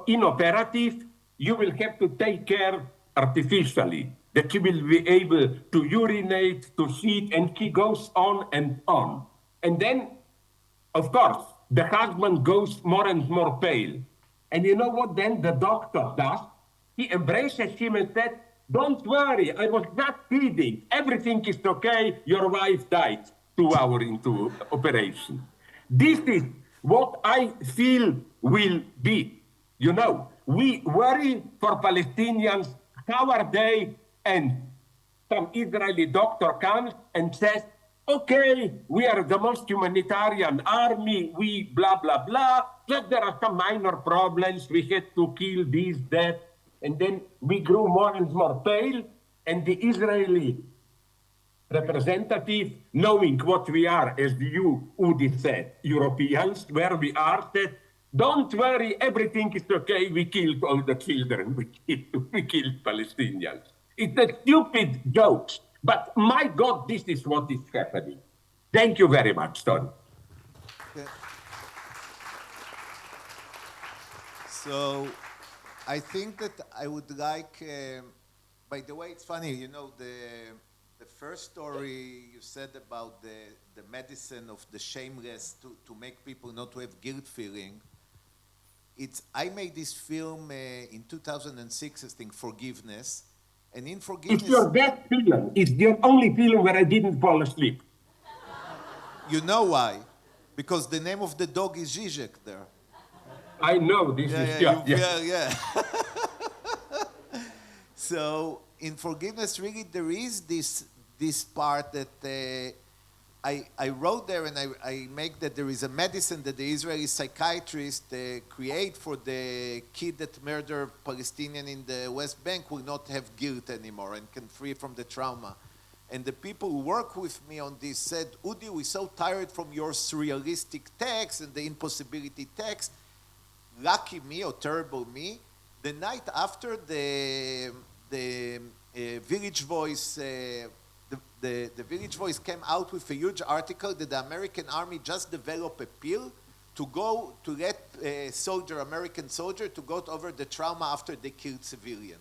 inoperative. You will have to take care artificially, that she will be able to urinate, to shit, and he goes on and on. And then, of course, the husband goes more and more pale. And you know what then the doctor does? He embraces him and said, don't worry, I was just kidding. Everything is okay. Your wife died 2 hours into operation. This is what I feel will be. You know, we worry for Palestinians. How are they? And some Israeli doctor comes and says, okay, we are the most humanitarian army, we blah, blah, blah. Just there are some minor problems. We had to kill this, that. And then we grew more and more pale. And the Israeli representative, knowing what we are, as you, Udi, said, Europeans, where we are, said, don't worry, everything is okay. We killed all the children. We killed Palestinians. It's a stupid joke. But my God, this is what is happening. Thank you very much, Tony. So I think that I would like, by the way, it's funny, you know, the first story you said about the medicine of the shameless to make people not to have guilt feeling. I made this film in 2006, I think, Forgiveness. And in It's Forgiveness, your best film. It's the only film where I didn't fall asleep. you know why? Because the name of the dog is Zizek there. I know this Yeah, is, yeah, yeah. yeah. So in Forgiveness, really, there is this part that I wrote there, and I make that there is a medicine that the Israeli psychiatrist create for the kid that murdered Palestinian in the West Bank will not have guilt anymore and can free from the trauma. And the people who work with me on this said, Udi, we're so tired from your surrealistic text and the impossibility text. Lucky me or terrible me, the night after the Village Voice, the Village Voice came out with a huge article that the American army just developed a pill to go to let American soldier to go over the trauma after they killed civilian.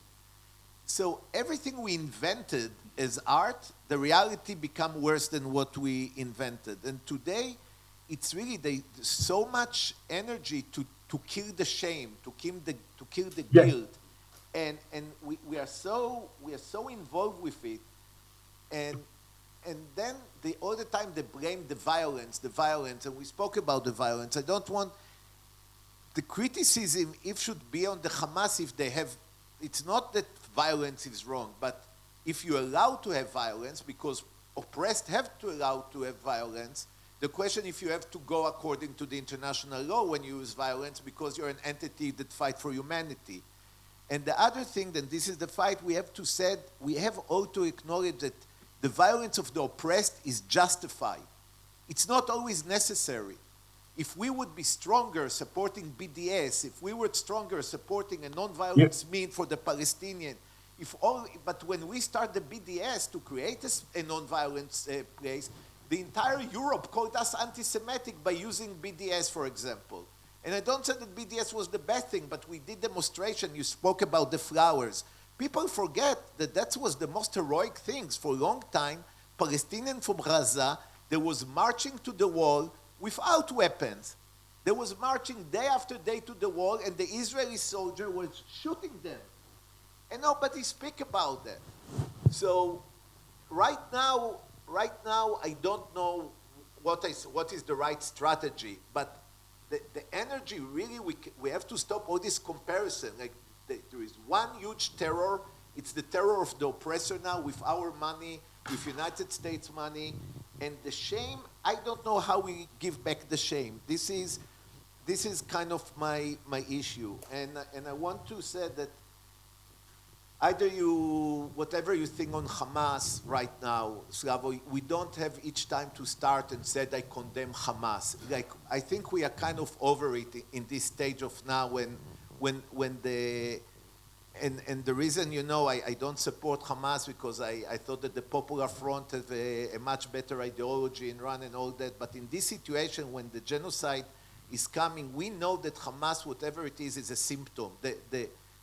So everything we invented as art, the reality become worse than what we invented. And today, it's really so much energy to kill the shame, to kill the Yes. guilt, and we are so involved with it, and then all the time they blame the violence, and we spoke about the violence. I don't want the criticism if should be on the Hamas if they have. It's not that violence is wrong, but if you allow to have violence because oppressed have to allow to have violence. The question if you have to go according to the international law when you use violence because you're an entity that fight for humanity. And the other thing, then this is the fight we have to say, we have all to acknowledge that the violence of the oppressed is justified. It's not always necessary. If we would be stronger supporting BDS, if we were stronger supporting a non-violence mean for the Palestinian, but when we start the BDS to create a non-violence place, the entire Europe called us anti-Semitic by using BDS, for example. And I don't say that BDS was the best thing, but we did demonstration. You spoke about the flowers. People forget that was the most heroic things. For a long time, Palestinians from Gaza, they was marching to the wall without weapons. They was marching day after day to the wall, and the Israeli soldier was shooting them. And nobody speak about that. So right now, I don't know what is the right strategy, but the energy, really, we have to stop all this comparison. Like there is one huge terror. It's the terror of the oppressor now with our money, with United States money. And the shame, I don't know how we give back the shame. This is kind of my issue. And I want to say that either whatever you think on Hamas right now, Slavo, we don't have each time to start and say I condemn Hamas. Like, I think we are kind of over it in this stage of now when the reason, I don't support Hamas because I thought that the Popular Front has a much better ideology in Iran and all that. But in this situation, when the genocide is coming, we know that Hamas, whatever it is a symptom.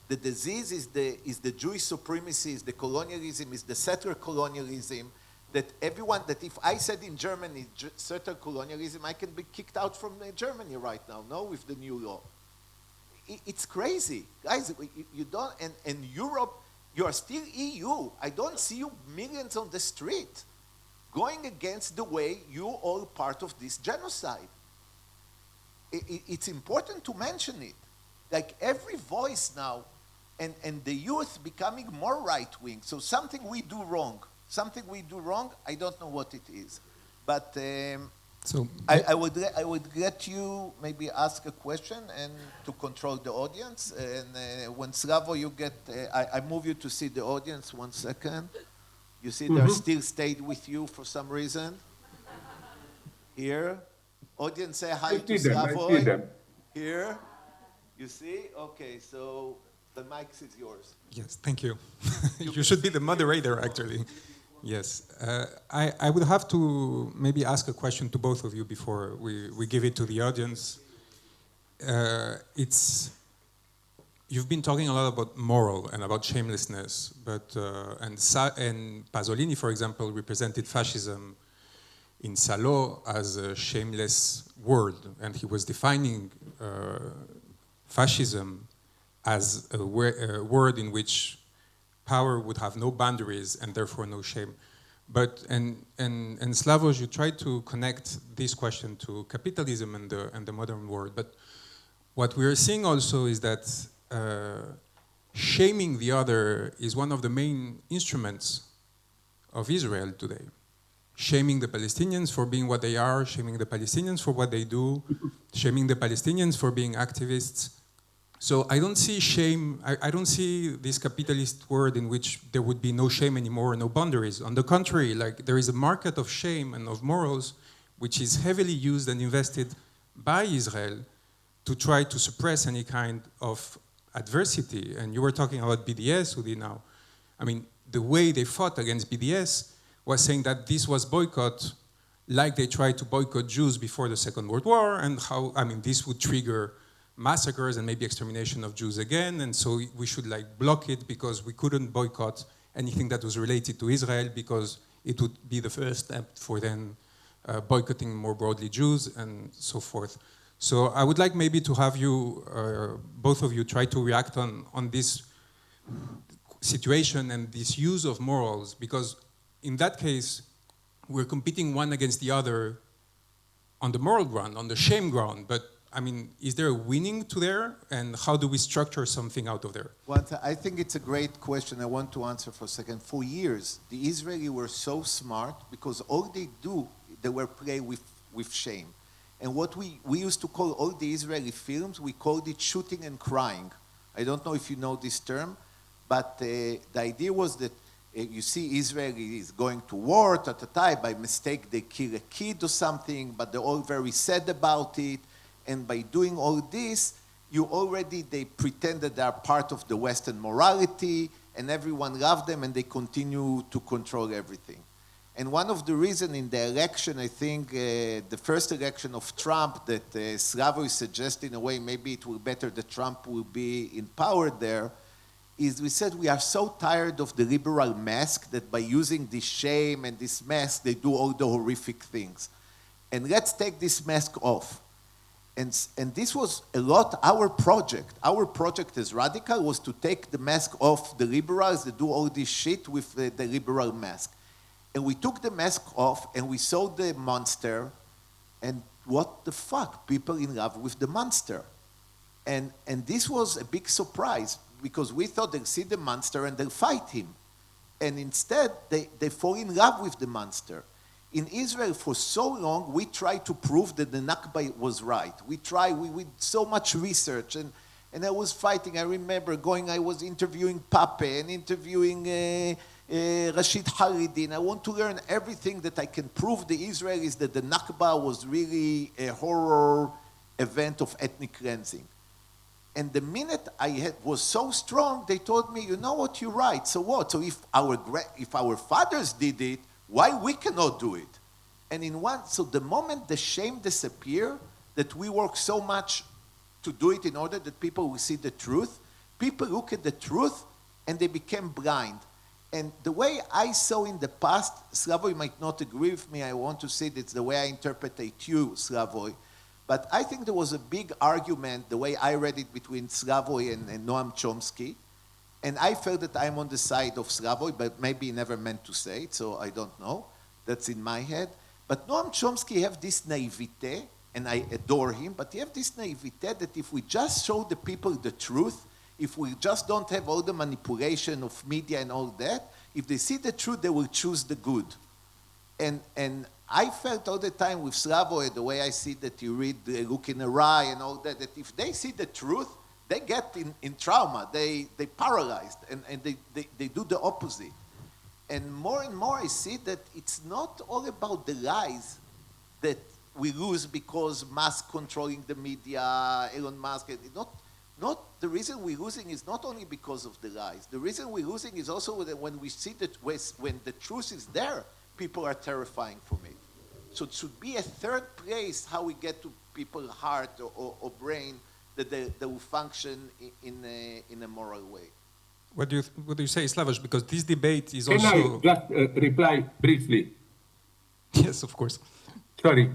The disease is the Jewish supremacy, is the colonialism, is the settler colonialism, that if I said in Germany settler colonialism, I can be kicked out from Germany right now, no, with the new law. It's crazy. Guys, you don't, and Europe, you are still EU. I don't see you millions on the street going against the way you all part of this genocide. It's important to mention it. Like every voice now, and the youth becoming more right-wing. So something we do wrong, I don't know what it is. But I would let you maybe ask a question and to control the audience. And when Slavo, you get, I move you to see the audience 1 second. You see they're still stayed with you for some reason. Here. Audience, say hi to Slavo. I see them. Here. You see? Okay, so the mic is yours. Yes, thank you. You should be the moderator, actually. Yes. I would have to maybe ask a question to both of you before we give it to the audience. you've been talking a lot about moral and about shamelessness, but and Pasolini, for example, represented fascism in Salo as a shameless word, and he was defining fascism as a word in which power would have no boundaries and therefore no shame. But and Slavoj, you try to connect this question to capitalism and the modern world. But what we are seeing also is that shaming the other is one of the main instruments of Israel today. Shaming the Palestinians for being what they are, shaming the Palestinians for what they do, shaming the Palestinians for being activists. So I don't see shame, I don't see this capitalist word in which there would be no shame anymore, no boundaries. On the contrary, like there is a market of shame and of morals which is heavily used and invested by Israel to try to suppress any kind of adversity. And you were talking about BDS, Udi, now. I mean, the way they fought against BDS was saying that this was boycott, like they tried to boycott Jews before the Second World War, and how, I mean, this would trigger massacres and maybe extermination of Jews again, and so we should like block it because we couldn't boycott anything that was related to Israel because it would be the first step for then boycotting more broadly Jews and so forth. So I would like maybe to have you, both of you, try to react on this situation and this use of morals, because in that case, we're competing one against the other on the moral ground, on the shame ground, but I mean, is there a winning to there, and how do we structure something out of there? Well, I think it's a great question. I want to answer for a second. For years, the Israelis were so smart because all they do, they were play with shame. And what we used to call all the Israeli films, we called it shooting and crying. I don't know if you know this term, but the idea was that you see Israelis going to war, by mistake they kill a kid or something, but they're all very sad about it. And by doing all this, they pretend that they are part of the Western morality, and everyone loves them, and they continue to control everything. And one of the reasons in the election, I think the first election of Trump, that Slavoj suggested in a way maybe it will be better that Trump will be in power there, is we said we are so tired of the liberal mask that by using this shame and this mask, they do all the horrific things. And let's take this mask off. And this was a lot our project. Our project as Radical was to take the mask off the liberals that do all this shit with the liberal mask. And we took the mask off and we saw the monster, and what the fuck? People in love with the monster. And this was a big surprise because we thought they'll see the monster and they'll fight him. And instead, they fall in love with the monster. In Israel, for so long, we tried to prove that the Nakba was right. We did so much research, and I was fighting. I remember I was interviewing Pape and interviewing Rashid Haridi, and I want to learn everything that I can prove the Israelis that the Nakba was really a horror event of ethnic cleansing. And the minute was so strong, they told me, you know what, you're right. So what? So if our fathers did it, why we cannot do it? And so the moment the shame disappear, that we work so much to do it in order that people will see the truth, people look at the truth and they became blind. And the way I saw in the past, Slavoj might not agree with me, I want to say that's the way I interpret you, Slavoj, but I think there was a big argument, the way I read it, between Slavoj and Noam Chomsky. And I felt that I'm on the side of Slavoj, but maybe he never meant to say it, so I don't know. That's in my head. But Noam Chomsky have this naivete, and I adore him, but he have this naivete that if we just show the people the truth, if we just don't have all the manipulation of media and all that, if they see the truth, they will choose the good. And I felt all the time with Slavoj, the way I see that you read Look in the Eye and all that, that if they see the truth, they get in trauma, they paralyzed, and they do the opposite. And more I see that it's not all about the lies that we lose because Musk controlling the media, Elon Musk, not the reason we're losing is not only because of the lies. The reason we're losing is also that when we see that when the truth is there, people are terrifying from it. So it should be a third place how we get to people's heart or brain that they will function in a moral way. What do you say, Slavoj? Because this debate is Can also... I just reply briefly? Yes, of course. Sorry.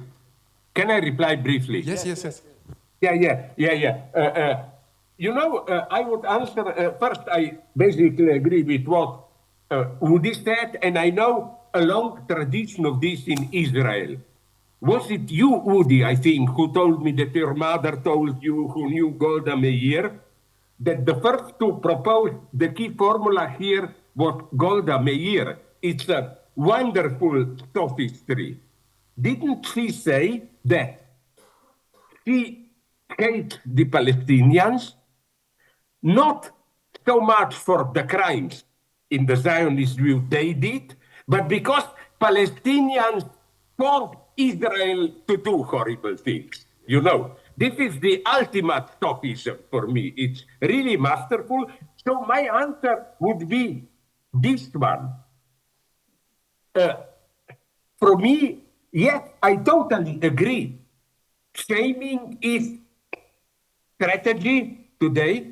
Can I reply briefly? Yes. Yeah. I would answer, first, I basically agree with what Udi said, and I know a long tradition of this in Israel. Was it you, Udi, I think, who told me that your mother told you, who knew Golda Meir, that the first to propose the key formula here was Golda Meir? It's a wonderful sophistry. Didn't she say that she hates the Palestinians, not so much for the crimes in the Zionist view they did, but because Palestinians forced Israel to do horrible things? You know, this is the ultimate sophism for me. It's really masterful. So my answer would be this one. For me, yes, I totally agree. Shaming is strategy today,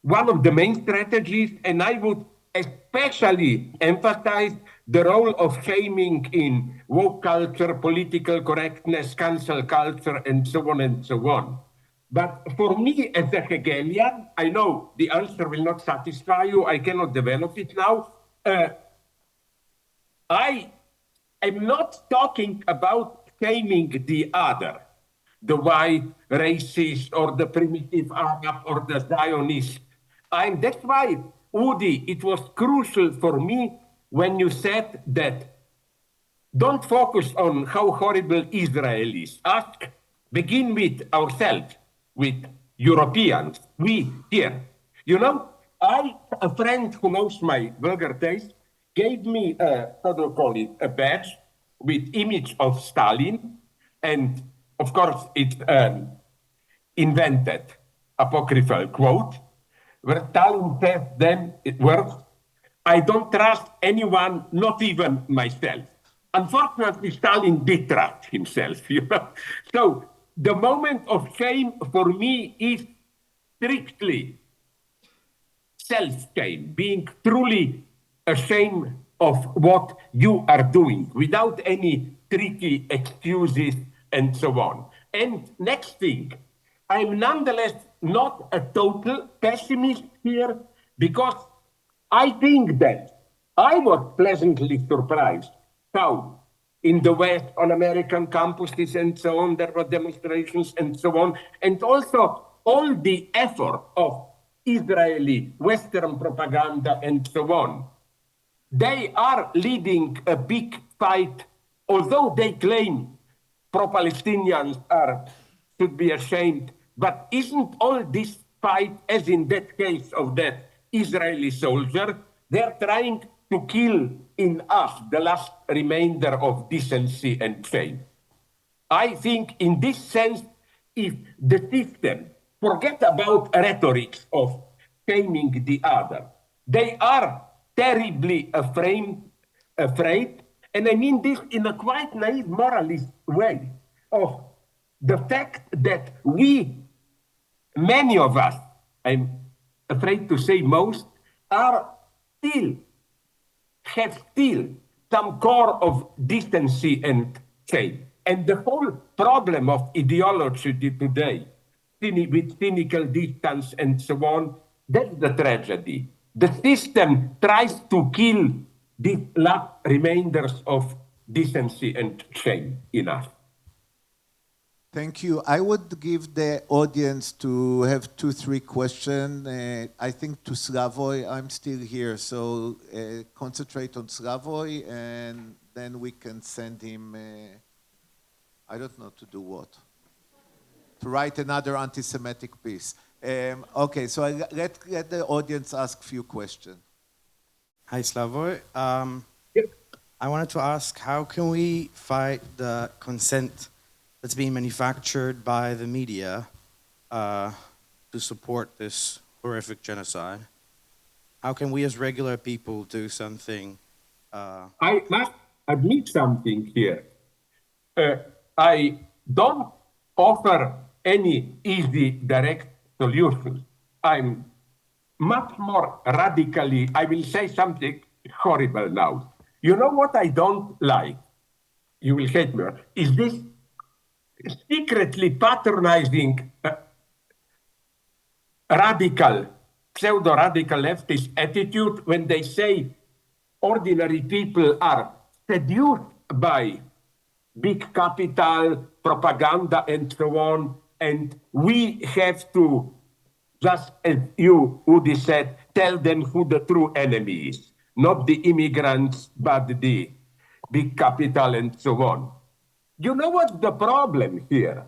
one of the main strategies, and I would especially emphasize the role of shaming in woke culture, political correctness, cancel culture, and so on and so on. But for me, as a Hegelian, I know the answer will not satisfy you. I cannot develop it now. I am not talking about shaming the other, the white racist or the primitive Arab or the Zionist. That's why, Udi, it was crucial for me when you said that don't focus on how horrible Israel is. Begin with ourselves, with Europeans, we here. You know, a friend who knows my vulgar taste, gave me a badge with image of Stalin, and of course it's invented apocryphal quote, where Stalin says then it works, I don't trust anyone, not even myself. Unfortunately, Stalin did trust himself, you know. So the moment of shame for me is strictly self-shame, being truly ashamed of what you are doing without any tricky excuses and so on. And next thing, I'm nonetheless not a total pessimist here, because I think that I was pleasantly surprised how in the West, on American campuses and so on, there were demonstrations and so on, and also all the effort of Israeli Western propaganda and so on. They are leading a big fight, although they claim pro-Palestinians should be ashamed. But isn't all this fight, as in that case of that Israeli soldier, they're trying to kill in us the last remainder of decency and shame? I think in this sense, if the system, forget about rhetoric of shaming the other, they are terribly afraid, and I mean this in a quite naive moralist way, of the fact that many of us, I'm afraid to say most, have still some core of decency and shame. And the whole problem of ideology today, with cynical distance and so on, that's the tragedy. The system tries to kill the last remainders of decency and shame in us. Thank you. I would give the audience to have 2-3 questions. I think to Slavoj, I'm still here, so concentrate on Slavoj, and then we can send him, I don't know to do what, to write another anti-Semitic piece. Okay, so let the audience ask a few questions. Hi, Slavoj. Yep. I wanted to ask, how can we fight the consent that's being manufactured by the media to support this horrific genocide? How can we as regular people do something? I must admit something here. I don't offer any easy, direct solution. I'm much more radically, I will say something horrible now. You know what I don't like? You will hate me. Is this secretly patronizing radical, pseudo-radical leftist attitude when they say ordinary people are seduced by big capital, propaganda, and so on, and we have to, just as you, Udi said, tell them who the true enemy is, not the immigrants, but the big capital and so on. You know what's the problem here?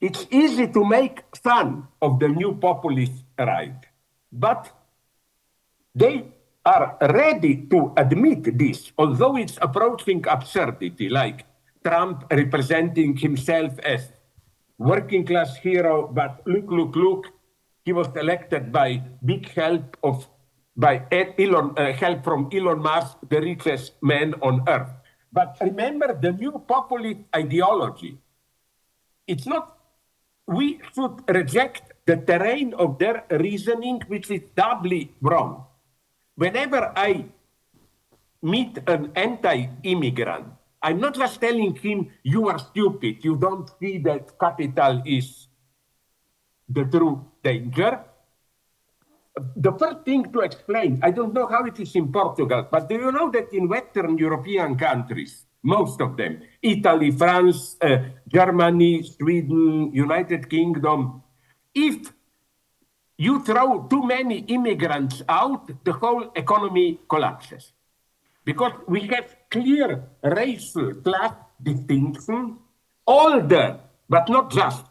It's easy to make fun of the new populist right, but they are ready to admit this, although it's approaching absurdity, like Trump representing himself as working class hero, but look, he was elected by big help help from Elon Musk, the richest man on earth. But remember the new populist ideology. It's not, we should reject the terrain of their reasoning, which is doubly wrong. Whenever I meet an anti-immigrant, I'm not just telling him, you are stupid, you don't see that capital is the true danger. The first thing to explain, I don't know how it is in Portugal, but do you know that in Western European countries, most of them, Italy, France, Germany, Sweden, United Kingdom, if you throw too many immigrants out, the whole economy collapses. Because we have clear racial class distinction, all the, but not just,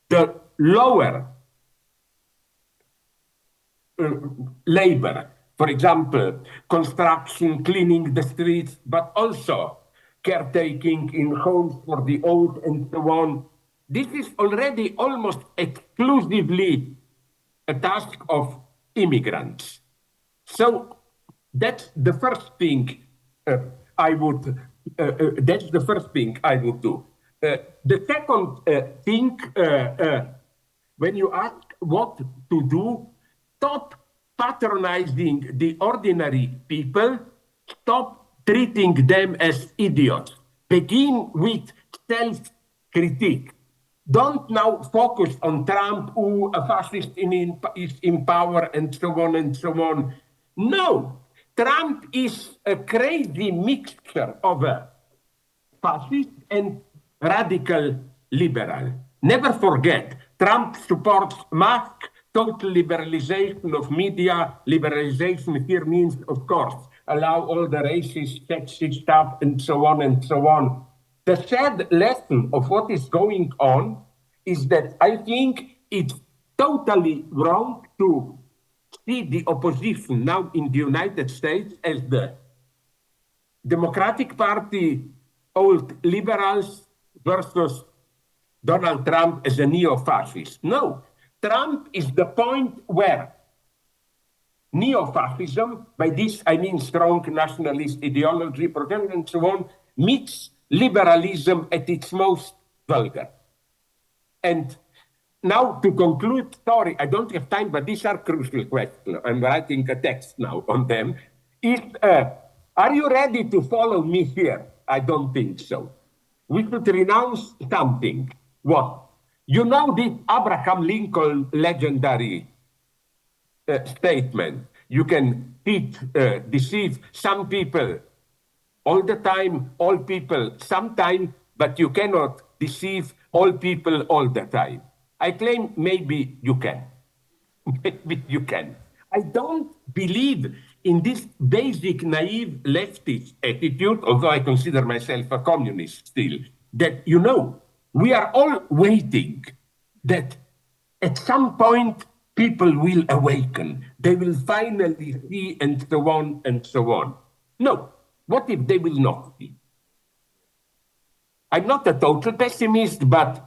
the lower labor, for example, construction, cleaning the streets, but also caretaking in homes for the old and so on. This is already almost exclusively a task of immigrants. So that's the first thing I would do. The second thing, when you ask what to do, stop patronizing the ordinary people, stop treating them as idiots. Begin with self-critique. Don't now focus on Trump, who a fascist is in power, and so on and so on. No, Trump is a crazy mixture of a fascist and radical liberal. Never forget, Trump supports Musk, total liberalization of media. Liberalization here means, of course, allow all the racist, sexist stuff, and so on and so on. The sad lesson of what is going on is that I think it's totally wrong to see the opposition now in the United States as the Democratic Party, old liberals, versus Donald Trump as a neo-fascist. No, Trump is the point where neo-fascism, by this I mean strong nationalist ideology, protection and so on, meets liberalism at its most vulgar. And now to conclude, sorry, I don't have time, but these are crucial questions. I'm writing a text now on them. Are you ready to follow me here? I don't think so. We should renounce something. What? You know this Abraham Lincoln legendary statement. You can deceive some people all the time, all people sometime, but you cannot deceive all people all the time. I claim maybe you can. Maybe you can. I don't believe in this basic naive leftist attitude, although I consider myself a communist still, that, you know, we are all waiting that at some point people will awaken. They will finally see, and so on and so on. No. What if they will not see? I'm not a total pessimist, but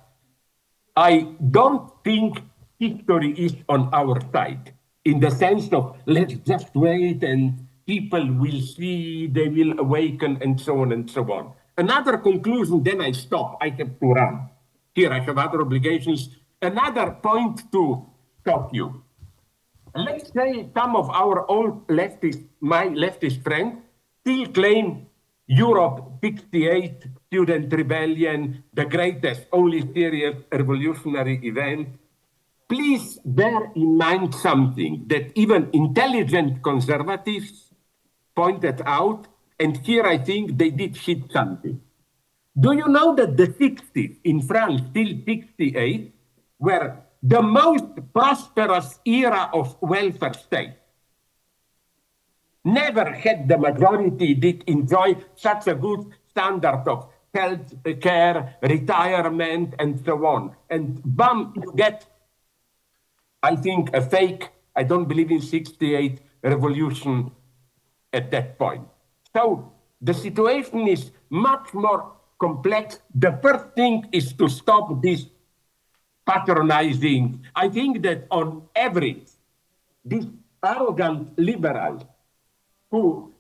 I don't think history is on our side, in the sense of let's just wait and people will see, they will awaken, and so on and so on. Another conclusion, then I stop, I have to run. here I have other obligations. Another point to stop you. Let's say some of our old leftist, my leftist friends, still claim Europe 68 student rebellion, the greatest, only serious revolutionary event. Please bear in mind something that even intelligent conservatives pointed out, and here I think they did hit something. Do you know that the 60s in France, till 68, were the most prosperous era of welfare state? Never had the majority did enjoy such a good standard of health care, retirement, and so on. And bam, you get, I think, a fake, I don't believe in 68 revolution at that point. So the situation is much more complex. The first thing is to stop this patronizing. I think that on average, these arrogant liberals who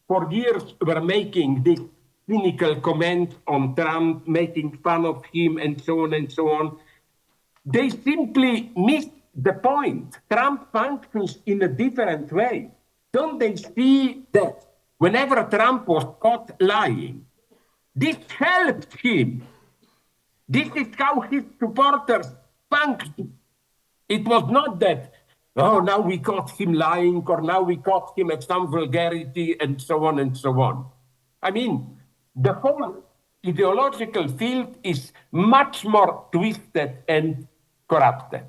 for years were making this cynical comment on Trump, making fun of him and so on, they simply missed the point. Trump functions in a different way. Don't they see that whenever Trump was caught lying, this helped him? This is how his supporters function. It was not that, oh, now we caught him lying, or now we caught him at some vulgarity, and so on and so on. I mean, the whole ideological field is much more twisted and corrupted.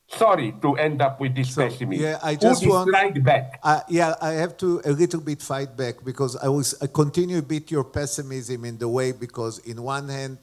Sorry to end up with this pessimism. Yeah, I just want. Strike back. Yeah, I have to a little bit fight back because I continue a bit your pessimism in the way because in one hand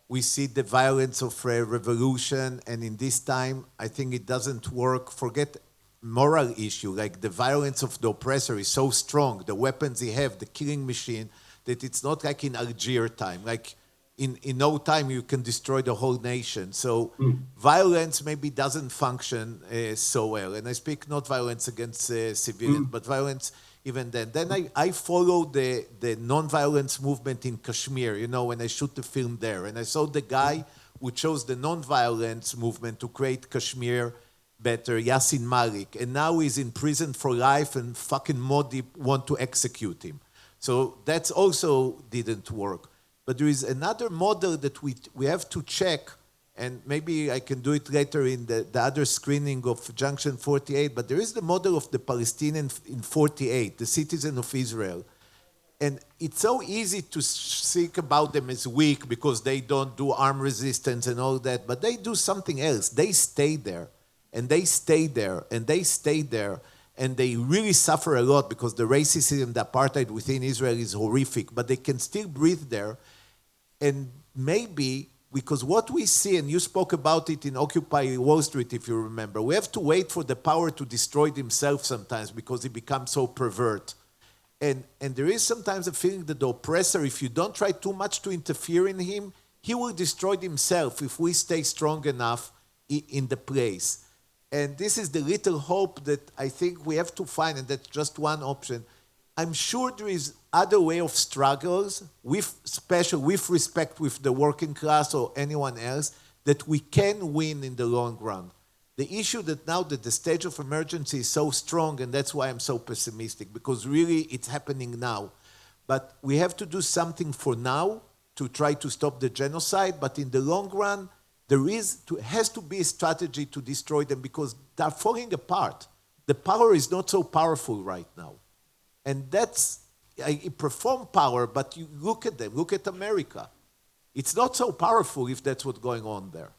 we see the violence of a revolution, and in this time I think it doesn't work. Forget moral issue, like the violence of the oppressor is so strong, the weapons he have, the killing machine, that it's not like in Algiers time, like. In no time you can destroy the whole nation. So violence maybe doesn't function so well. And I speak not violence against civilians, but violence even then. Then I follow the non-violence movement in Kashmir, you know, when I shoot the film there. And I saw the guy who chose the non-violence movement to create Kashmir better, Yassin Malik. And now he's in prison for life and fucking Modi want to execute him. So that's also didn't work. But there is another model that we have to check, and maybe I can do it later in the other screening of Junction 48, but there is the model of the Palestinian in 48, the citizen of Israel. And it's so easy to think about them as weak because they don't do armed resistance and all that, but they do something else. They stay there, and they stay there, and they stay there, and they really suffer a lot because the racism, the apartheid within Israel is horrific, but they can still breathe there. And maybe, because what we see, and you spoke about it in Occupy Wall Street, if you remember, we have to wait for the power to destroy himself sometimes because he becomes so pervert. And there is sometimes a feeling that the oppressor, if you don't try too much to interfere in him, he will destroy himself if we stay strong enough in the place. And this is the little hope that I think we have to find, and that's just one option. I'm sure there is other way of struggles, with respect with the working class or anyone else, that we can win in the long run. The issue that now that the stage of emergency is so strong, and that's why I'm so pessimistic, because really it's happening now. But we have to do something for now to try to stop the genocide, but in the long run, has to be a strategy to destroy them because they're falling apart. The power is not so powerful right now. And it perform power, but you look at them, look at America. It's not so powerful if that's what's going on there.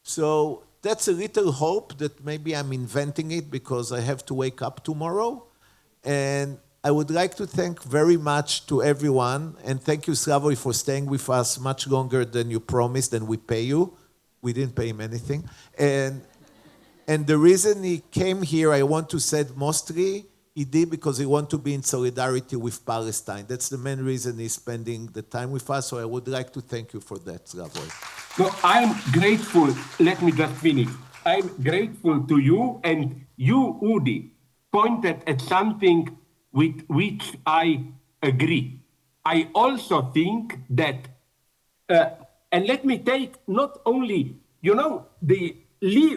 So that's a little hope that maybe I'm inventing it because I have to wake up tomorrow. And I would like to thank very much to everyone. And thank you, Slavoj, for staying with us much longer than you promised, and we pay you. We didn't pay him anything. And the reason he came here, I want to say mostly, he did because he wants to be in solidarity with Palestine. That's the main reason he's spending the time with us. So I would like to thank you for that, Slavoj. So I'm grateful. Let me just finish. I'm grateful to you, and you, Udi, pointed at something with which I agree. I also think that And let me take not only, the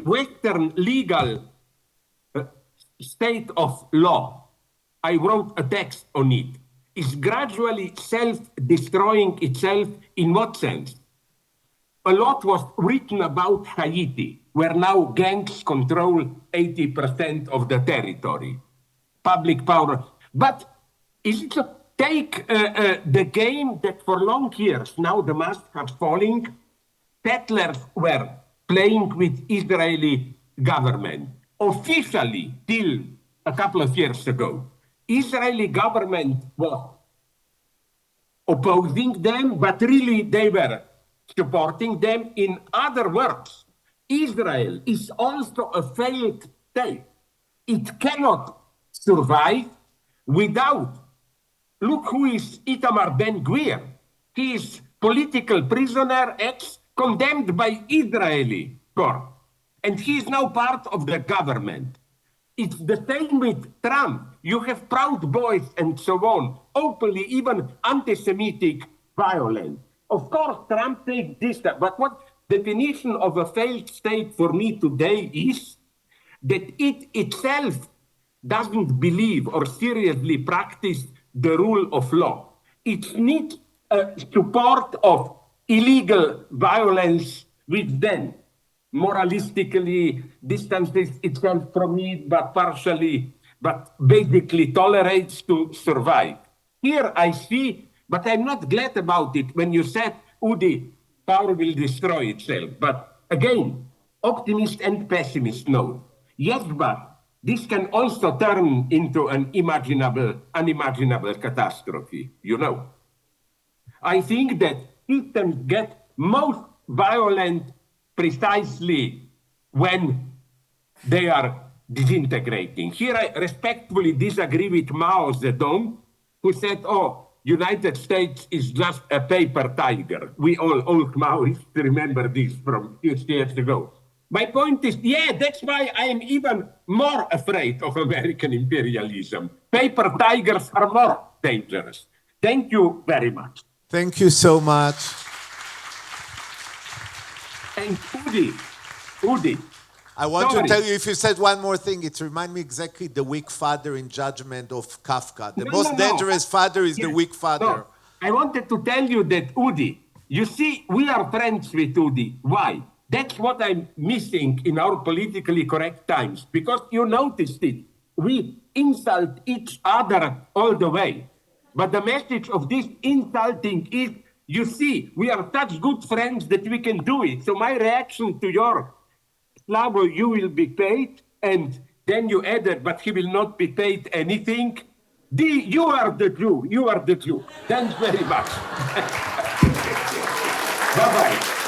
Western legal state of law, I wrote a text on it, is gradually self-destroying itself. In what sense? A lot was written about Haiti, where now gangs control 80% of the territory. Public power. But is it to take the game that for long years, now the mask has fallen, settlers were playing with Israeli government. Officially, till a couple of years ago, Israeli government was opposing them, but really they were supporting them. In other words, Israel is also a failed state. It cannot survive without, look who is Itamar Ben-Gvir. He is political prisoner, condemned by Israeli court. And he is now part of the government. It's the same with Trump. You have Proud Boys and so on, openly even anti-Semitic violence. Of course, Trump takes this, but what definition of a failed state for me today is that it itself doesn't believe or seriously practice the rule of law. It needs support of illegal violence, which then moralistically distances itself from it, but basically tolerates to survive. Here I see, but I'm not glad about it when you said, Udi, power will destroy itself. But again, optimist and pessimist note. Yes, but this can also turn into an unimaginable catastrophe, I think that systems get most violent precisely when they are disintegrating. Here I respectfully disagree with Mao Zedong, who said, United States is just a paper tiger. We all old Maoists remember this from 50 years ago. My point is, that's why I am even more afraid of American imperialism. Paper tigers are more dangerous. Thank you very much. Thank you so much. And Udi. I want to tell you, if you said one more thing, it reminds me exactly the weak father in Judgment of Kafka. The most dangerous father is the weak father. No. I wanted to tell you that, Udi, you see, we are friends with Udi. Why? That's what I'm missing in our politically correct times, because you noticed it. We insult each other all the way. But the message of this insulting is, you see, we are such good friends that we can do it. So my reaction to your Slavo, you will be paid, and then you added, but he will not be paid anything. You are the Jew. You are the Jew. Thanks very much. Bye-bye.